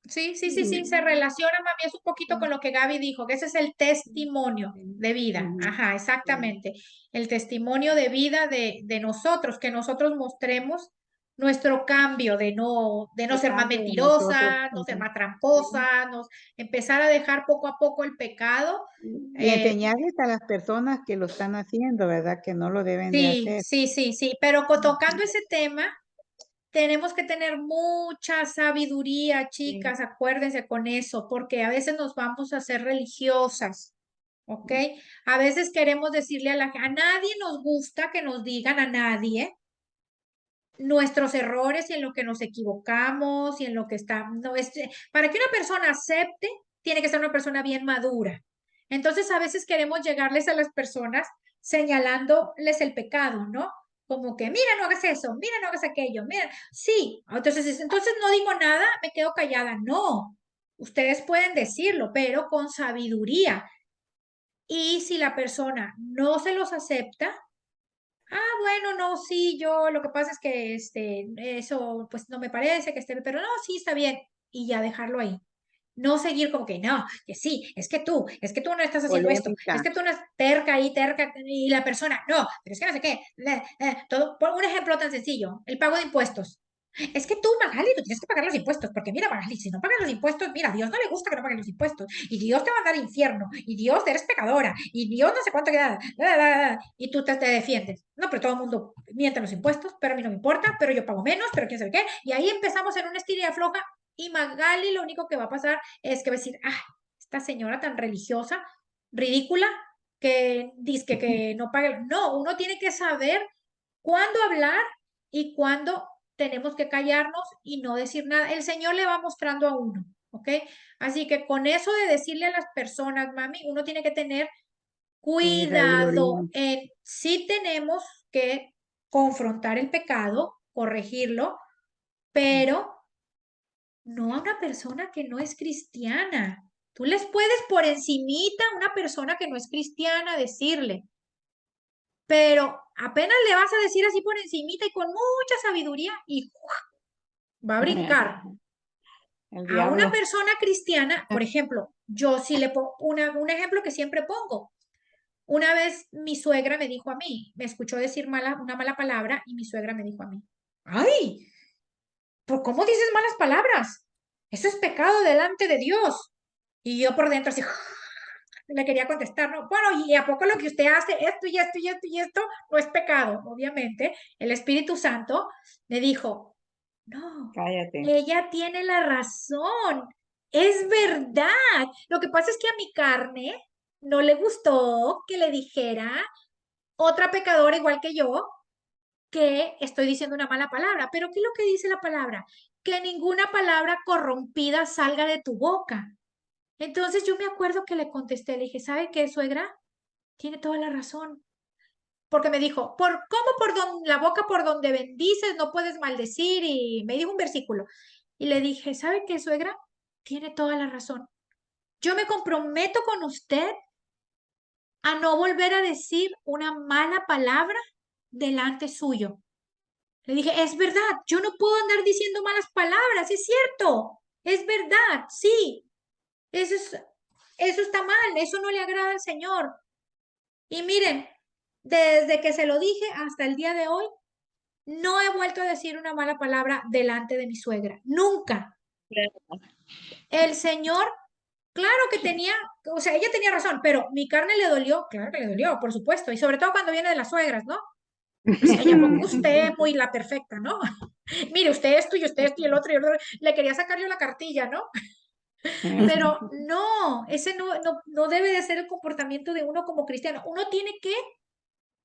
Sí, sí, sí, sí, se relaciona, mami, es un poquito con lo que Gaby dijo, que ese es el testimonio de vida. Ujú. Ajá, exactamente. El testimonio de vida de nosotros, que nosotros mostremos nuestro cambio de no El ser más cambio de nosotros. mentirosa, no ser Ujú. más Sí. tramposa, empezar a dejar poco a poco el pecado. Y Eh, enseñarles a las personas que lo están haciendo, ¿verdad? Que no lo deben de sí, hacer. sí, sí, sí, pero tocando Ujú. ese tema. Tenemos que tener mucha sabiduría, Sí. chicas, acuérdense con eso, porque a veces nos vamos a hacer religiosas. ¿ok? A veces queremos decirle a nadie nos gusta que nos digan a nadie nuestros errores y en lo que nos equivocamos y en lo que está, no, para que una persona acepte, tiene que ser una persona bien madura. Entonces, a veces queremos llegarles a las personas señalándoles el pecado, ¿no? Como que, mira, no hagas eso, mira, no hagas aquello, mira, sí, entonces no digo nada, me quedo callada. No, ustedes pueden decirlo, pero con sabiduría. Y si la persona no se los acepta, bueno, no, sí, yo lo que pasa es que eso pues no me parece que esté, pero no, sí, está bien. Y ya dejarlo ahí. No seguir como que no, que sí, es que tú no estás haciendo esto, es Polémica. que tú no es terca ahí, terca, y la persona, no, pero es que no sé qué. Todo, por un ejemplo tan sencillo, el pago de impuestos. Es que tú, Magali, tú tienes que pagar los impuestos, porque mira, Magali, si no pagas los impuestos, mira, a Dios no le gusta que no paguen los impuestos, y Dios te va a mandar al infierno, y Dios eres pecadora, y Dios no sé cuánto queda, y tú te defiendes. No, pero todo el mundo miente los impuestos, pero a mí no me importa, pero yo pago menos, pero quién sabe qué, y ahí empezamos en una estirilla floja, y Magali lo único que va a pasar es que va a decir, esta señora tan religiosa, ridícula, que dice que no pague. No, uno tiene que saber cuándo hablar y cuándo tenemos que callarnos y no decir nada. El Señor le va mostrando a uno, ¿ok? Así que con eso de decirle a las personas, mami, uno tiene que tener Sabiduría. cuidado en sí tenemos que confrontar el pecado, corregirlo, pero no a una persona que no es cristiana. Tú les puedes por encimita a una persona que no es cristiana decirle, pero apenas le vas a decir así por encimita y con mucha sabiduría y va a brincar. El A una diablo. persona cristiana, por ejemplo, yo sí le pongo un ejemplo que siempre pongo. Una vez mi suegra me dijo a mí, me escuchó decir una mala palabra y mi suegra me dijo a mí, ay, ¿por cómo dices malas palabras? Eso es pecado delante de Dios. Y yo por dentro así, le quería contestar, ¿no? Bueno, ¿y a poco lo que usted hace, esto y esto y esto y esto, no es pecado? Obviamente, el Espíritu Santo me dijo, no, Cállate. ella tiene la razón, es verdad. Lo que pasa es que a mi carne no le gustó que le dijera otra pecadora igual que yo que estoy diciendo una mala palabra. Pero ¿qué es lo que dice la palabra? Que ninguna palabra corrompida salga de tu boca. Entonces yo me acuerdo que le contesté, le dije, ¿sabe qué, suegra? Tiene toda la razón. Porque me dijo, ¿cómo la boca por donde bendices no puedes maldecir? Y me dijo un versículo. Y le dije, ¿sabe qué, suegra? Tiene toda la razón. Yo me comprometo con usted a no volver a decir una mala palabra delante suyo. Le dije, es verdad, yo no puedo andar diciendo malas palabras, es cierto, es verdad, sí, eso eso está mal, eso no le agrada al Señor. Y miren, desde que se lo dije hasta el día de hoy, no he vuelto a decir una mala palabra delante de mi suegra, nunca. El Señor, claro que tenía, o sea, ella tenía razón, pero mi carne le dolió, claro que le dolió, por supuesto, y sobre todo cuando viene de las suegras, ¿no? O sea, ya poco usted muy la perfecta, ¿no? Mire, usted esto y el otro y el otro. Le quería sacar yo la cartilla, ¿no? Pero no, ese no debe de ser el comportamiento de uno como cristiano. Uno tiene que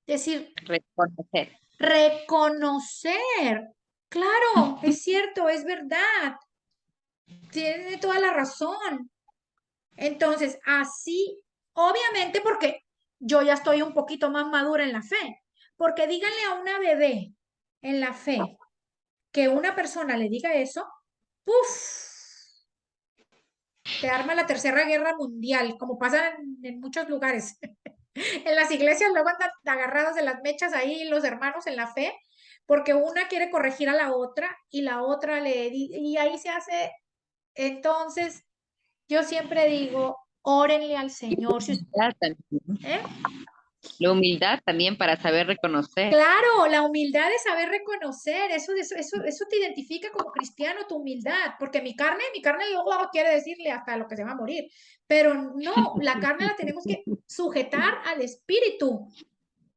decir, Reconocer. reconocer. Claro, es cierto, es verdad. Tiene toda la razón. Entonces, así, obviamente porque yo ya estoy un poquito más madura en la fe. Porque díganle a una bebé en la fe que una persona le diga eso, ¡puf! Te arma la Tercera Guerra Mundial, como pasa en muchos lugares. En las iglesias luego andan agarrados de las mechas ahí los hermanos en la fe, porque una quiere corregir a la otra y la otra y ahí se hace. Entonces, yo siempre digo, órenle al Señor. Humildad también. ¿Eh? La humildad también para saber reconocer. Claro, la humildad es saber reconocer, eso te identifica como cristiano, tu humildad, porque mi carne luego quiere decirle hasta lo que se va a morir, pero no, la carne la tenemos que sujetar al espíritu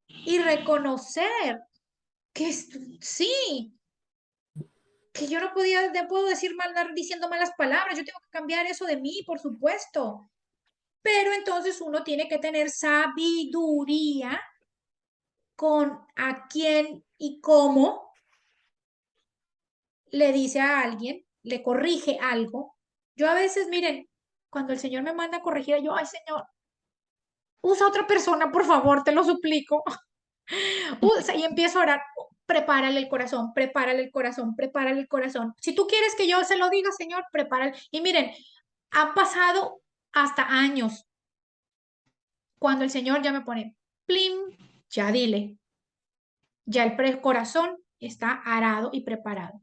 y reconocer que sí, que yo no puedo decir mal, andar diciendo malas palabras, yo tengo que cambiar eso de mí, por supuesto. Pero entonces uno tiene que tener sabiduría con a quién y cómo le dice a alguien, le corrige algo. Yo a veces, miren, cuando el Señor me manda a corregir, yo, ay, Señor, usa otra persona, por favor, te lo suplico. Usa, y empiezo a orar, prepárale el corazón, prepárale el corazón, prepárale el corazón. Si tú quieres que yo se lo diga, Señor, prepárale. Y miren, han pasado hasta años cuando el Señor ya me pone, plim, ya dile, ya el corazón está arado y preparado.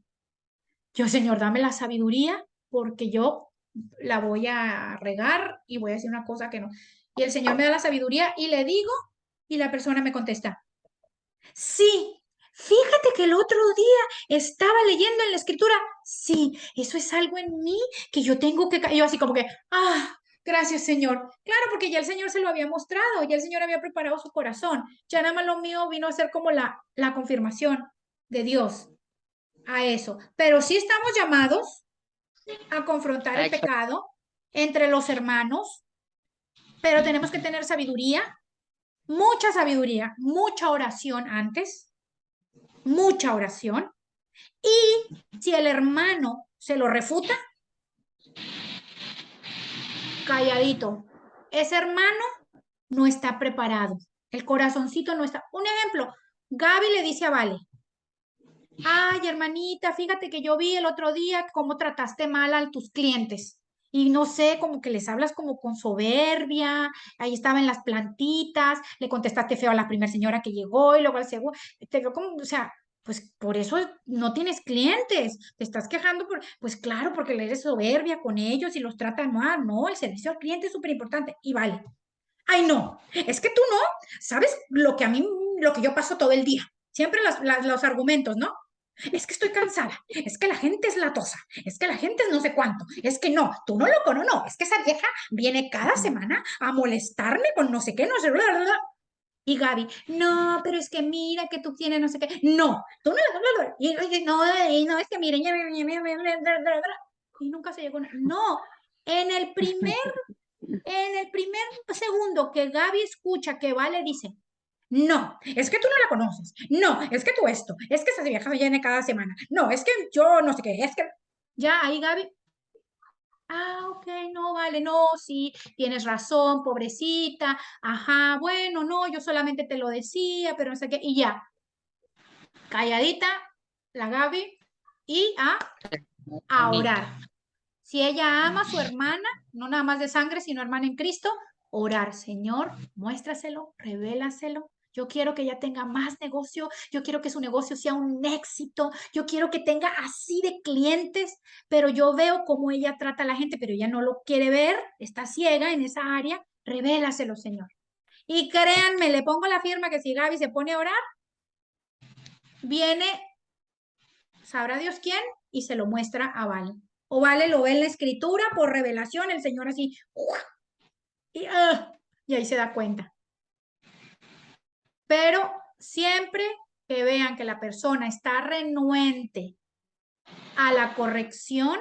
Yo, Señor, dame la sabiduría porque yo la voy a regar y voy a decir una cosa que no. Y el Señor me da la sabiduría y le digo y la persona me contesta, sí, fíjate que el otro día estaba leyendo en la escritura, sí, eso es algo en mí que yo tengo que... Yo así como que, gracias Señor. Claro, porque ya el Señor se lo había mostrado, ya el Señor había preparado su corazón. Ya nada más lo mío vino a ser como la confirmación de Dios a eso. Pero sí estamos llamados a confrontar el pecado entre los hermanos, pero tenemos que tener sabiduría, mucha oración antes, mucha oración. Y si el hermano se lo refuta, calladito. Ese hermano no está preparado. El corazoncito no está. Un ejemplo, Gaby le dice a Vale, ay, hermanita, fíjate que yo vi el otro día cómo trataste mal a tus clientes. Y no sé, como que les hablas como con soberbia, ahí estaban las plantitas, le contestaste feo a la primera señora que llegó y luego al segundo, te veo como, o sea, pues por eso no tienes clientes, te estás quejando pues claro, porque le eres soberbia con ellos y los tratan mal, no, el servicio al cliente es súper importante y vale. Ay, no, es que tú no, sabes lo que yo paso todo el día, siempre los argumentos, ¿no? Es que estoy cansada, es que la gente es latosa, es que la gente es no sé cuánto, es que no, tú no lo conoces, no, es que esa vieja viene cada semana a molestarme con no sé qué, no sé, bla, bla, bla. Y Gaby, no, pero es que mira que tú tienes no sé qué, no, tú no, bla, bla, no, es que miren, y nunca se llegó, no, en el primer segundo que Gaby escucha que Vale dice, no, es que tú no la conoces. No, es que tú esto. Es que esa vieja viene cada semana. No, es que yo no sé qué. Es que ya ahí Gaby. Ok, no, vale, no, sí, tienes razón, pobrecita. Ajá, bueno, no, yo solamente te lo decía, pero no sé qué. Y ya, calladita, la Gaby y a orar. Si ella ama a su hermana, no nada más de sangre, sino hermana en Cristo, orar, Señor, muéstraselo, revélaselo. Yo quiero que ella tenga más negocio, yo quiero que su negocio sea un éxito, yo quiero que tenga así de clientes, pero yo veo cómo ella trata a la gente, pero ella no lo quiere ver, está ciega en esa área, revélaselo, Señor. Y créanme, le pongo la firma que si Gaby se pone a orar, viene, sabrá Dios quién, y se lo muestra a Val. O Vale lo ve en la escritura por revelación, el Señor así, y, y ahí se da cuenta. Pero siempre que vean que la persona está renuente a la corrección,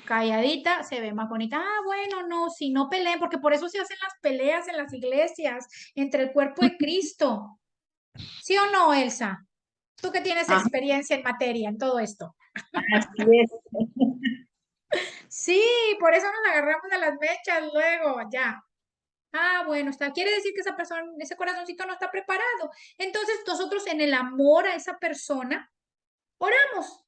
calladita, se ve más bonita. Bueno, no, si no peleen, porque por eso se hacen las peleas en las iglesias entre el cuerpo de Cristo. ¿Sí o no, Elsa? Tú que tienes experiencia en materia, en todo esto. Así es. Sí, por eso nos agarramos a las mechas luego, ya. Bueno, quiere decir que esa persona, ese corazoncito no está preparado. Entonces, nosotros en el amor a esa persona, oramos.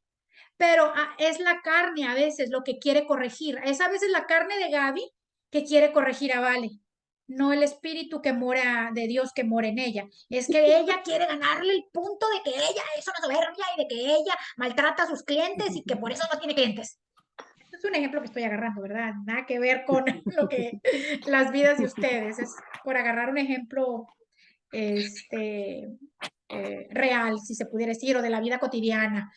Pero es la carne a veces lo que quiere corregir. Es a veces la carne de Gaby que quiere corregir a Vale, no el espíritu que mora de Dios que mora en ella. Es que ella quiere ganarle el punto de que ella es una soberbia y de que ella maltrata a sus clientes y que por eso no tiene clientes. Es un ejemplo que estoy agarrando, ¿verdad? Nada que ver con lo que las vidas de ustedes. Es por agarrar un ejemplo real, si se pudiera decir, o de la vida cotidiana.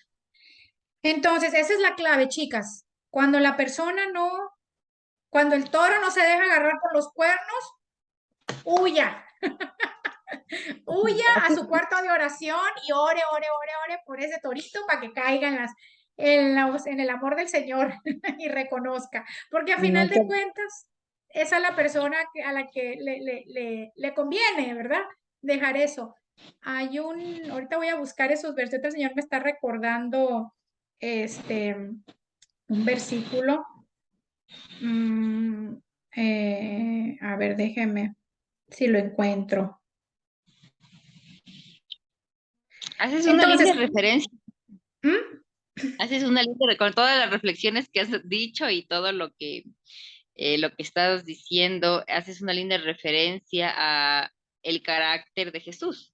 Entonces, esa es la clave, chicas. Cuando la persona cuando el toro no se deja agarrar por los cuernos, huya. Huya a su cuarto de oración y ore, ore, ore, ore por ese torito para que caiga en el amor del Señor y reconozca. Porque a Y no final se, de cuentas, esa es la persona a la que le conviene, ¿verdad? Dejar eso. Ahorita voy a buscar esos versos. El Señor me está recordando un versículo. A ver, déjeme si lo encuentro. Haces una Entonces, linda referencia, ¿Mm? haces una linda con todas las reflexiones que has dicho y todo lo que estás diciendo, haces una linda referencia a el carácter de Jesús.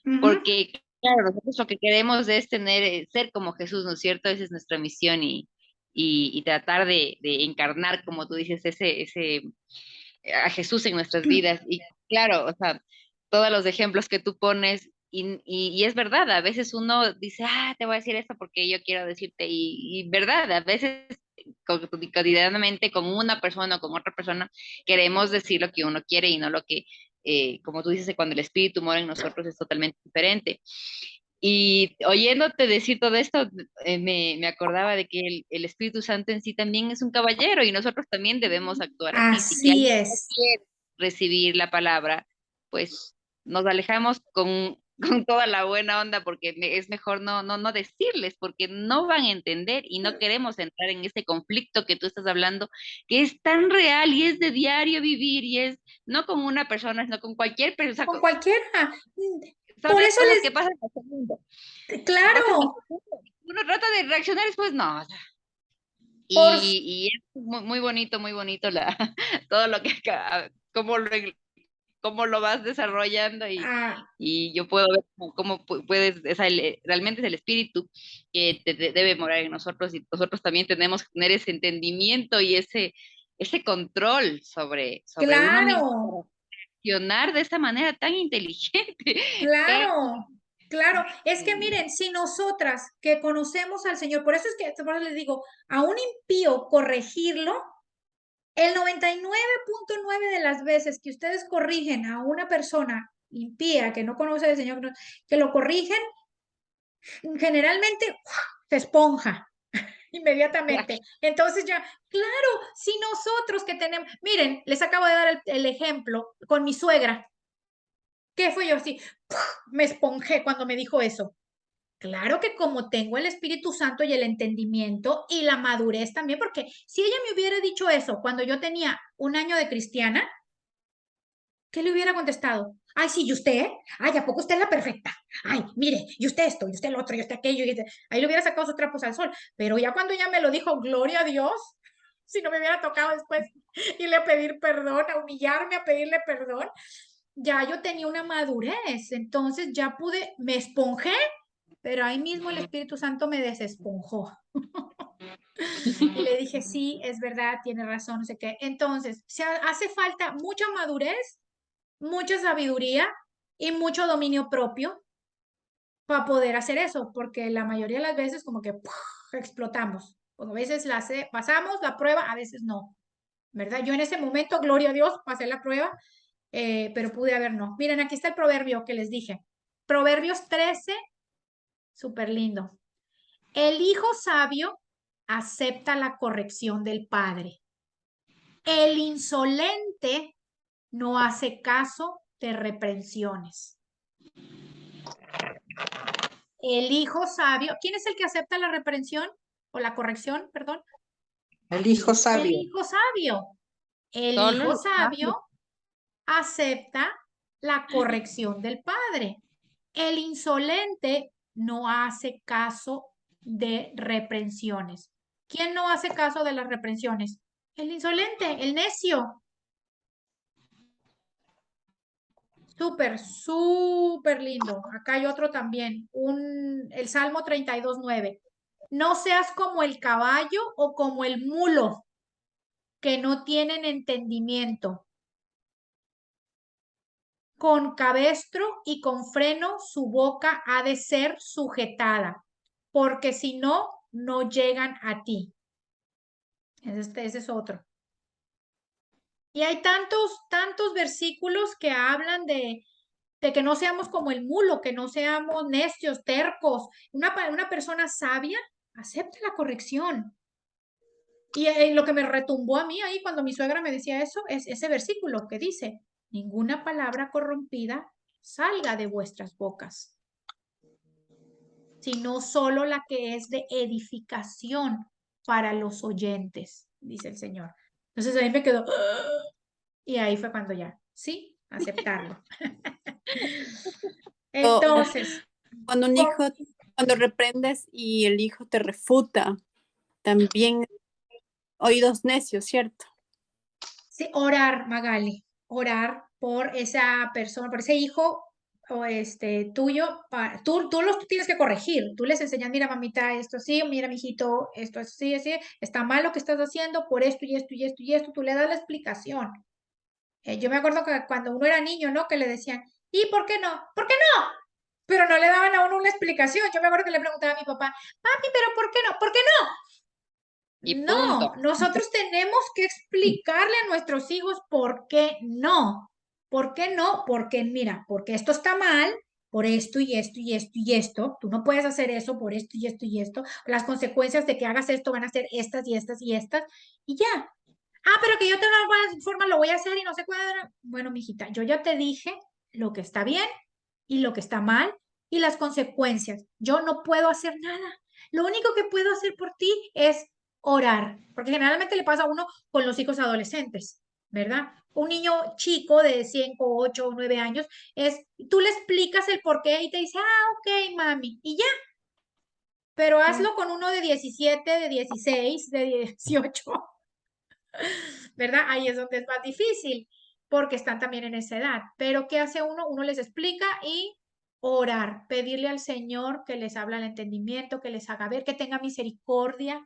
Ujú. Porque, claro, nosotros lo que queremos es tener, ser como Jesús, ¿no es cierto? Esa es nuestra misión y tratar de encarnar, como tú dices, a Jesús en nuestras vidas. Y claro, o sea, todos los ejemplos que tú pones, y es verdad, a veces uno dice, te voy a decir esto porque yo quiero decirte, y verdad, a veces cotidianamente con una persona o con otra persona queremos decir lo que uno quiere y no lo que, como tú dices, cuando el espíritu mora en nosotros es totalmente diferente. Y oyéndote decir todo esto, me acordaba de que el Espíritu Santo en sí también es un caballero y nosotros también debemos actuar así. Si que Así alguien no es. quiere recibir la palabra, pues nos alejamos con toda la buena onda porque es mejor no decirles porque no van a entender y no queremos entrar en ese conflicto que tú estás hablando, que es tan real y es de diario vivir y es no con una persona, sino con cualquier persona. Con cualquiera. Son Por las eso cosas que pasan en este mundo. Pasan en claro, este mundo. Uno trata de reaccionar después, no. O sea, por, y es muy bonito todo lo que, cómo lo vas desarrollando ah, y yo puedo ver cómo puedes, realmente es el espíritu que debe morar en nosotros y nosotros también tenemos que tener ese entendimiento y ese control sobre uno mismo claro. para accionar de esa manera tan inteligente. Tan Claro, claro. Es que miren, si nosotras que conocemos al Señor, por eso es que por eso les digo, a un impío corregirlo, el 99.9 de las veces que ustedes corrigen a una persona impía que no conoce al Señor, que lo corrigen, generalmente se esponja inmediatamente. Entonces ya, claro, si nosotros que tenemos, miren, les acabo de dar el ejemplo con mi suegra. ¿Qué fue yo así? Me esponjé cuando me dijo eso. Claro que como tengo el Espíritu Santo y el entendimiento y la madurez también, porque si ella me hubiera dicho eso cuando yo tenía un año de cristiana, ¿qué le hubiera contestado? Ay, sí, ¿y usted? Ay, ¿a poco usted es la perfecta? Ay, mire, y usted esto, y usted lo otro, y usted aquello. Ahí le hubiera sacado sus trapos al sol. Pero ya cuando ella me lo dijo, gloria a Dios, si no me hubiera tocado después irle a pedir perdón, a humillarme, a pedirle perdón, ya yo tenía una madurez. Entonces ya pude, me esponjé, pero ahí mismo el Espíritu Santo me desesponjó. Y le dije, sí, es verdad, tiene razón, no sé qué. Entonces, hace falta mucha madurez, mucha sabiduría y mucho dominio propio para poder hacer eso, porque la mayoría de las veces como que ¡puf! Explotamos. Pues a veces pasamos la prueba, a veces no, ¿verdad? Yo en ese momento, gloria a Dios, pasé la prueba, pero pude haber no. Miren, aquí está el proverbio que les dije. Proverbios 13, súper lindo. El hijo sabio acepta la corrección del padre. El insolente no hace caso de reprensiones. El hijo sabio, ¿quién es el que acepta la reprensión o la corrección, perdón? El hijo El sabio. hijo sabio. El Solo hijo los sabio acepta la corrección del padre. El insolente no hace caso de reprensiones. ¿Quién no hace caso de las reprensiones? El insolente, el necio. Súper, súper lindo. Acá hay otro también, el Salmo 32:9. No seas como el caballo o como el mulo, que no tienen entendimiento. Con cabestro y con freno su boca ha de ser sujetada, porque si no, no llegan a ti. Ese es otro. Y hay tantos versículos que hablan de que no seamos como el mulo, que no seamos necios, tercos. Una persona sabia acepta la corrección. Y lo que me retumbó a mí ahí cuando mi suegra me decía eso es ese versículo que dice, ninguna palabra corrompida salga de vuestras bocas, sino solo la que es de edificación para los oyentes, dice el Señor. Entonces ahí me quedó, "Ah", y ahí fue cuando ya, sí, aceptarlo. O Entonces, cuando un hijo, cuando reprendes y el hijo te refuta, también oídos necios, ¿cierto? sí, orar, Magali, orar por esa persona, por ese hijo o tuyo, tú los tienes que corregir, tú les enseñas, mira mamita, esto sí, mira mijito, esto es así, así, está mal lo que estás haciendo por esto y esto y esto y esto, tú le das la explicación. Yo me acuerdo que cuando uno era niño, ¿no? Que le decían, ¿y por qué no? ¿Por qué no? Pero no le daban a uno una explicación. Yo me acuerdo que le preguntaba a mi papá, papi, pero ¿por qué no? ¿Por qué no? Y No, punto. nosotros tenemos que explicarle a nuestros hijos por qué no. ¿Por qué no? Porque mira, porque esto está mal, por esto y esto y esto y esto. Tú no puedes hacer eso por esto y esto y esto. Las consecuencias de que hagas esto van a ser estas y estas y estas. Y ya. Ah, pero que yo de alguna forma lo voy a hacer y no sé cuál. Bueno, mijita, yo ya te dije lo que está bien y lo que está mal y las consecuencias. Yo no puedo hacer nada. Lo único que puedo hacer por ti es orar, porque generalmente le pasa a uno con los hijos adolescentes, ¿verdad? Un niño chico de 5, 8 o 9 años tú le explicas el por qué y te dice, ah, ok, mami, y ya. Pero hazlo con uno de 17, de 16, de 18, ¿verdad? Ahí es donde es más difícil, porque están también en esa edad. Pero ¿qué hace uno? Uno les explica y orar, pedirle al Señor que les habla el entendimiento, que les haga ver, que tenga misericordia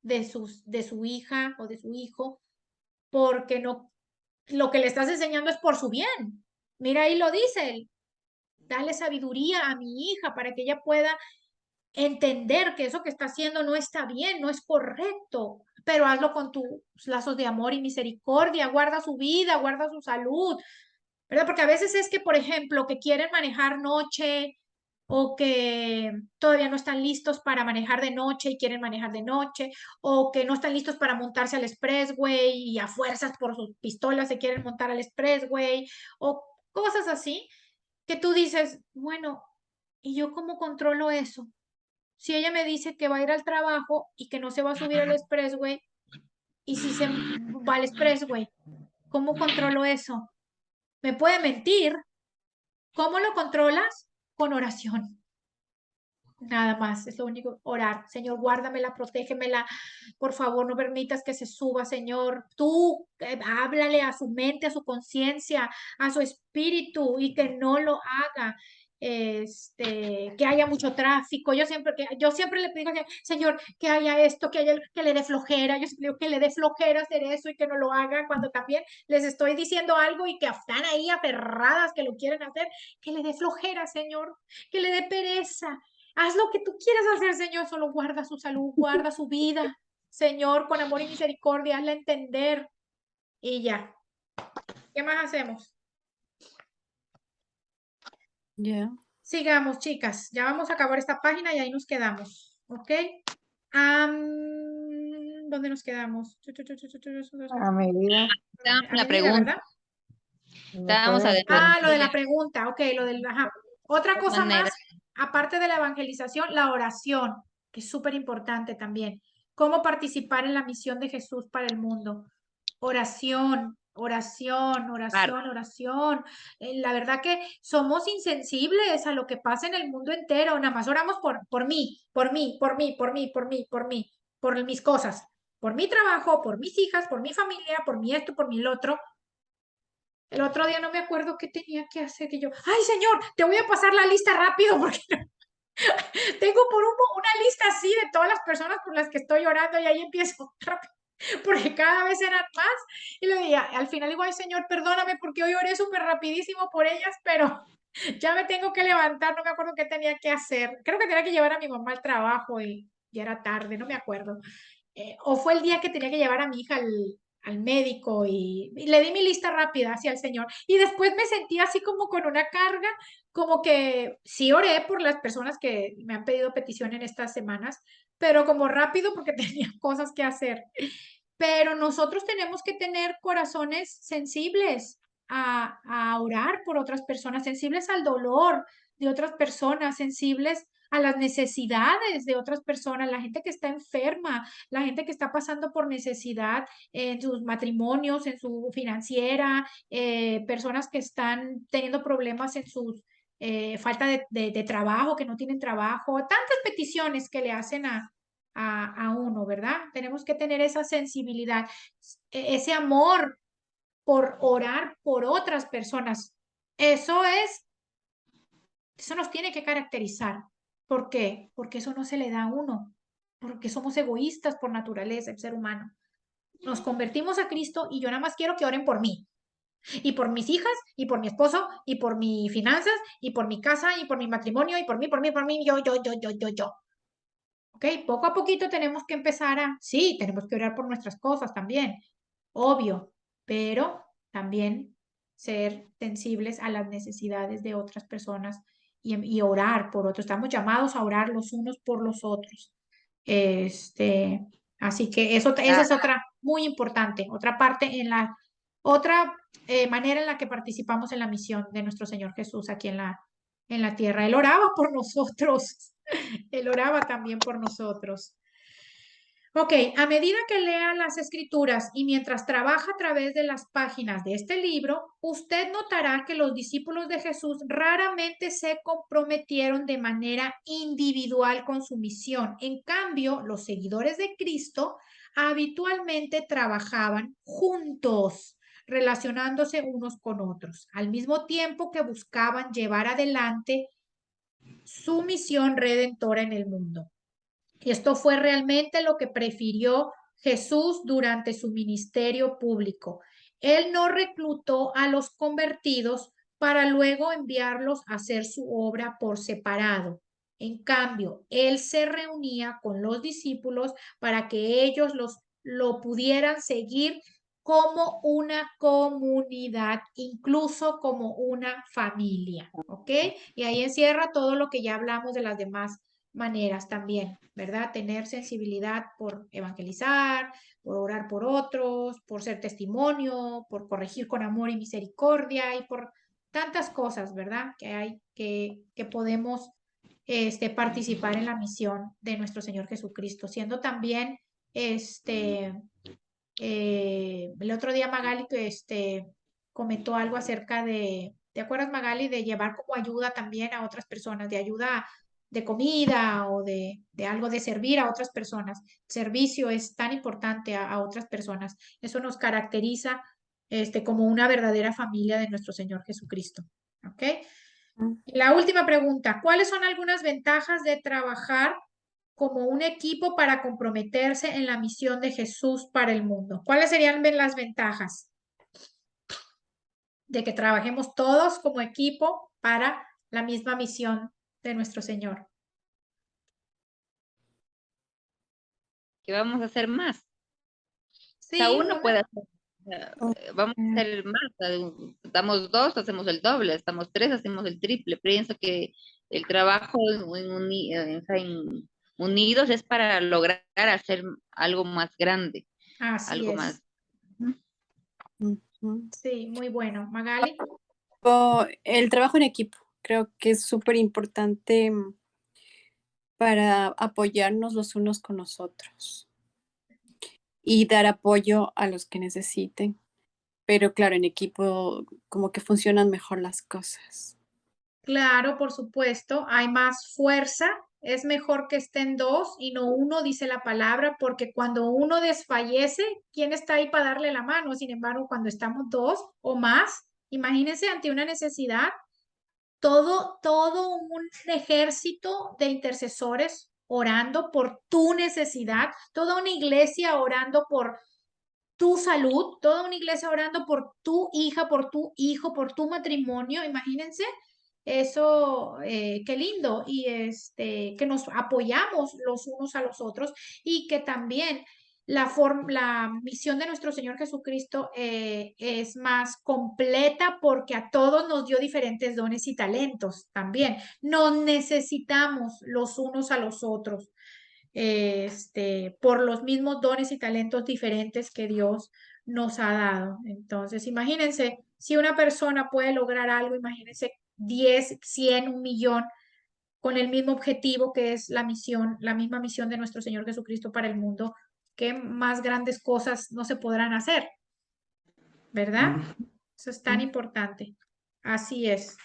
de su hija o de su hijo, porque no, lo que le estás enseñando es por su bien. Mira, ahí lo dice él, dale sabiduría a mi hija para que ella pueda entender que eso que está haciendo no está bien, no es correcto, pero hazlo con tus lazos de amor y misericordia, guarda su vida, guarda su salud, ¿verdad? Porque a veces es que, por ejemplo, que quieren manejar noche o que todavía no están listos para manejar de noche y quieren manejar de noche, o que no están listos para montarse al expressway y a fuerzas por sus pistolas se quieren montar al expressway, o cosas así, que tú dices, bueno, ¿y yo cómo controlo eso? Si ella me dice que va a ir al trabajo y que no se va a subir al expressway, y si se va al expressway, ¿cómo controlo eso? ¿Me puede mentir? ¿Cómo lo controlas? Con oración. Nada más, es lo único, orar. Señor, guárdamela, protégemela. Por favor, no permitas que se suba, Señor. Tú háblale a su mente, a su conciencia, a su espíritu y que no lo haga. Que haya mucho tráfico. Yo siempre le pido, Señor, que haya esto, que le dé flojera. Yo siempre digo que le dé flojera hacer eso y que no lo haga cuando también les estoy diciendo algo y que están ahí aferradas que lo quieren hacer. Que le dé flojera, Señor, que le dé pereza. Haz lo que tú quieras hacer, Señor, solo guarda su salud, guarda su vida. Señor, con amor y misericordia, hazla entender. Y ya. ¿Qué más hacemos? Ya. Sigamos, chicas. Ya vamos a acabar esta página y ahí nos quedamos. ¿Ok? ¿Dónde nos quedamos? A medida, A La medida, ¿verdad? pregunta, me estábamos pueden adentro Lo de de la pregunta. Ok, lo del... Ajá. Otra las cosa más, maneras. aparte de la evangelización, la oración, que es súper importante también. Cómo participar en la misión de Jesús para el mundo. Oración, oración, Claro, oración, oración. La verdad que somos insensibles a lo que pasa en el mundo entero. Nada más oramos por mí, por mí, por mí, por mí, por mí, por mí, por mis cosas, por mi trabajo, por mis hijas, por mi familia, por mi esto, por mi lo otro. El otro día no me acuerdo qué tenía que hacer, que yo, ay señor, te voy a pasar la lista rápido porque tengo una lista así de todas las personas por las que estoy orando y ahí empiezo rápido, porque cada vez eran más. Y le dije, al final digo, ay señor, perdóname porque hoy oré súper rapidísimo por ellas, pero ya me tengo que levantar, no me acuerdo qué tenía que hacer. Creo que tenía que llevar a mi mamá al trabajo y ya era tarde, no me acuerdo. O fue el día que tenía que llevar a mi hija al médico y le di mi lista rápida hacia el Señor. Y después me sentí así como con una carga, como que sí oré por las personas que me han pedido petición en estas semanas, pero como rápido porque tenía cosas que hacer. Pero nosotros tenemos que tener corazones sensibles a orar por otras personas, sensibles al dolor de otras personas, sensibles a las necesidades de otras personas, la gente que está enferma, la gente que está pasando por necesidad en sus matrimonios, en su financiera, personas que están teniendo problemas en sus falta de trabajo, que no tienen trabajo, tantas peticiones que le hacen a uno, ¿verdad? Tenemos que tener esa sensibilidad, ese amor por orar por otras personas. Eso nos tiene que caracterizar. ¿Por qué? Porque eso no se le da a uno, porque somos egoístas por naturaleza, el ser humano. Nos convertimos a Cristo y yo nada más quiero que oren por mí, y por mis hijas, y por mi esposo, y por mis finanzas, y por mi casa, y por mi matrimonio, y por mí, yo. ¿Ok? Poco a poquito tenemos que empezar sí, tenemos que orar por nuestras cosas también, obvio, pero también ser sensibles a las necesidades de otras personas y orar por otros. Estamos llamados a orar los unos por los otros. Así que esa es otra muy importante, otra parte otra manera en la que participamos en la misión de nuestro Señor Jesús aquí en la tierra. Él oraba por nosotros. Él oraba también por nosotros. Ok, a medida que lea las escrituras y mientras trabaja a través de las páginas de este libro, usted notará que los discípulos de Jesús raramente se comprometieron de manera individual con su misión. En cambio, los seguidores de Cristo habitualmente trabajaban juntos, relacionándose unos con otros, al mismo tiempo que buscaban llevar adelante su misión redentora en el mundo. Y esto fue realmente lo que prefirió Jesús durante su ministerio público. Él no reclutó a los convertidos para luego enviarlos a hacer su obra por separado. En cambio, él se reunía con los discípulos para que ellos lo pudieran seguir como una comunidad, incluso como una familia, ¿ok? Y ahí encierra todo lo que ya hablamos de las demás maneras también, ¿verdad? Tener sensibilidad por evangelizar, por orar por otros, por ser testimonio, por corregir con amor y misericordia y por tantas cosas, ¿verdad? Que hay que podemos participar en la misión de nuestro Señor Jesucristo, siendo también el otro día Magali comentó algo acerca ¿te acuerdas Magali? De llevar como ayuda también a otras personas, de ayuda de comida o de algo de servir a otras personas. Servicio es tan importante a otras personas. Eso nos caracteriza como una verdadera familia de nuestro Señor Jesucristo. ¿Ok? La última pregunta, ¿cuáles son algunas ventajas de trabajar como un equipo para comprometerse en la misión de Jesús para el mundo? ¿Cuáles serían las ventajas de que trabajemos todos como equipo para la misma misión de nuestro Señor? Que vamos a hacer más. O sea, Sí, uno puede hacer, vamos a Ok. hacer más. Estamos dos, hacemos el doble. Estamos tres, hacemos el triple. Pienso que el trabajo unidos es para lograr hacer algo más grande, así algo es. más. Ujú. Ujú. Sí, muy bueno. Magali. El trabajo en equipo creo que es súper importante para apoyarnos los unos con los otros y dar apoyo a los que necesiten. Pero claro, en equipo como que funcionan mejor las cosas. Claro, por supuesto, hay más fuerza. Es mejor que estén dos y no uno, dice la palabra, porque cuando uno desfallece, ¿quién está ahí para darle la mano? Sin embargo, cuando estamos dos o más, imagínense ante una necesidad, todo un ejército de intercesores orando por tu necesidad, toda una iglesia orando por tu salud, toda una iglesia orando por tu hija, por tu hijo, por tu matrimonio, imagínense eso, qué lindo, y que nos apoyamos los unos a los otros y que también la misión de nuestro Señor Jesucristo es más completa porque a todos nos dio diferentes dones y talentos también. Nos necesitamos los unos a los otros, por los mismos dones y talentos diferentes que Dios nos ha dado. Entonces, imagínense, si una persona puede lograr algo, imagínense 10, 100, 1.000.000 con el mismo objetivo que es la misión, la misma misión de nuestro Señor Jesucristo para el mundo. ¿Qué más grandes cosas no se podrán hacer? ¿Verdad? Eso es tan importante. Así es.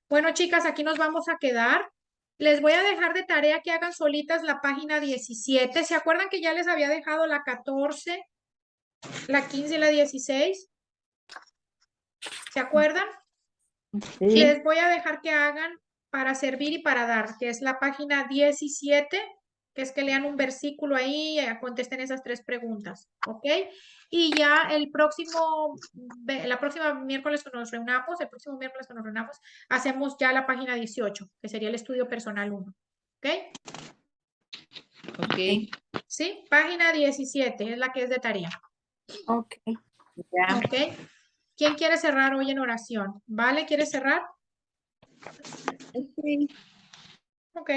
Bueno, chicas, aquí nos vamos a quedar. Les voy a dejar de tarea que hagan solitas la página 17. ¿Se acuerdan que ya les había dejado la 14, la 15 y la 16? ¿Se acuerdan? Sí. Les voy a dejar que hagan para servir y para dar, que es la página 17, que es que lean un versículo ahí y contesten esas 3 preguntas, ¿ok? Y ya la próxima miércoles que nos reunamos, el próximo miércoles que nos reunamos, hacemos ya la página 18, que sería el estudio personal 1, ¿ok? Ok. ¿Sí? Página 17 es la que es de tarea, Ok. Ya. ¿ok? ¿Quién quiere cerrar hoy en oración? ¿Vale? ¿Quiere cerrar? Ok. Ok.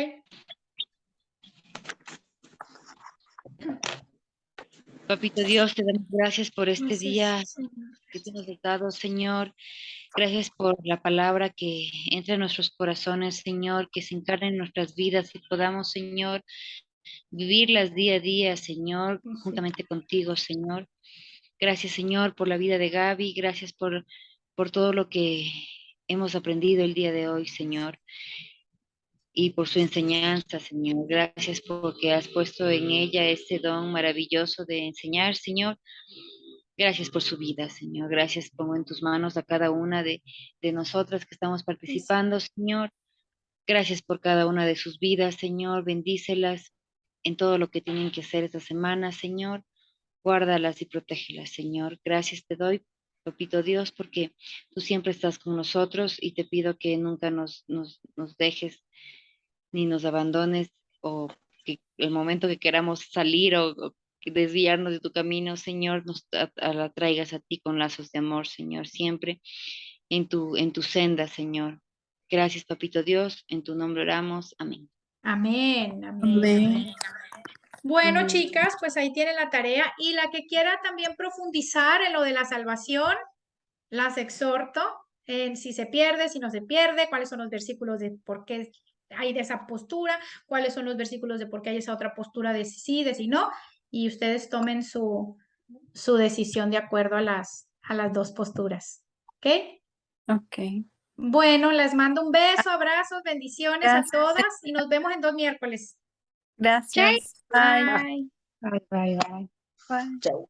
Papito Dios, te damos gracias por este Gracias, día Señor. que tú nos has dado, Señor. Gracias por la palabra que entra en nuestros corazones, Señor, que se encarne en nuestras vidas y podamos, Señor, vivirlas día a día, Señor, Sí. juntamente contigo, Señor. Gracias, Señor, por la vida de Gaby. Gracias por todo lo que hemos aprendido el día de hoy, Señor, y por su enseñanza, Señor. Gracias porque has puesto en ella este don maravilloso de enseñar, Señor. Gracias por su vida, Señor. Gracias, pongo en tus manos a cada una de nosotras que estamos participando, Señor. Gracias por cada una de sus vidas, Señor. Bendícelas en todo lo que tienen que hacer esta semana, Señor. Guárdalas y protégelas, Señor. Gracias te doy, papito Dios, porque tú siempre estás con nosotros y te pido que nunca nos dejes ni nos abandones o que el momento que queramos salir o que desviarnos de tu camino, Señor, nos la traigas a ti con lazos de amor, Señor, siempre en tu senda, Señor. Gracias, papito Dios, en tu nombre oramos. Amén. Amén, amén, Amén. amén. Bueno, Amén. chicas, pues ahí tienen la tarea. Y la que quiera también profundizar en lo de la salvación, las exhorto en si se pierde, si no se pierde, cuáles son los versículos de por qué hay de esa postura, cuáles son los versículos de por qué hay esa otra postura de si sí, de si no, y ustedes tomen su decisión de acuerdo a las 2 posturas. ¿Ok? Ok. Bueno, les mando un beso, abrazos, bendiciones a Gracias. todas y nos vemos en 2 miércoles. Gracias. Bye. Bye. Bye, bye, bye. Bye. Chao.